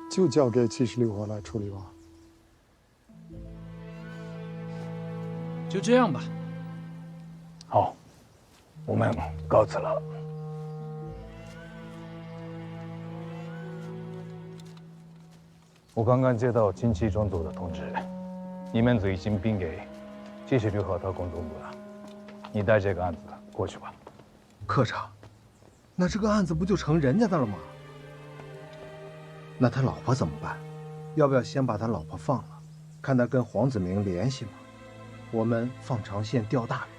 就交给76号来处理吧。就这样吧。好，我们告辞了。我刚刚接到近期转走的通知，你们子已经并给继续就和他工作部了。你带这个案子过去吧。科长，那这个案子不就成人家的了吗？那他老婆怎么办？要不要先把他老婆放了，看他跟黄子明联系吗？我们放长线钓大鱼。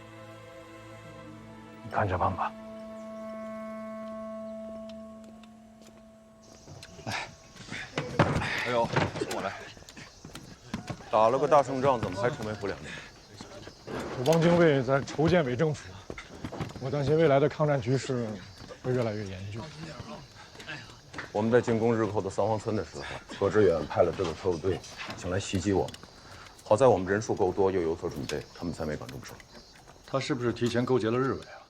你看着办吧。哎呦，我来。打了个大胜仗，怎么还愁眉苦脸的？我汪精卫在筹建伪政府，我担心未来的抗战局势会越来越严峻。我们在进攻日寇的三皇村的时候，何志远派了这个特务队想来袭击我们，好在我们人数够多，又有所准备，他们才没敢动手。他是不是提前勾结了日伪啊？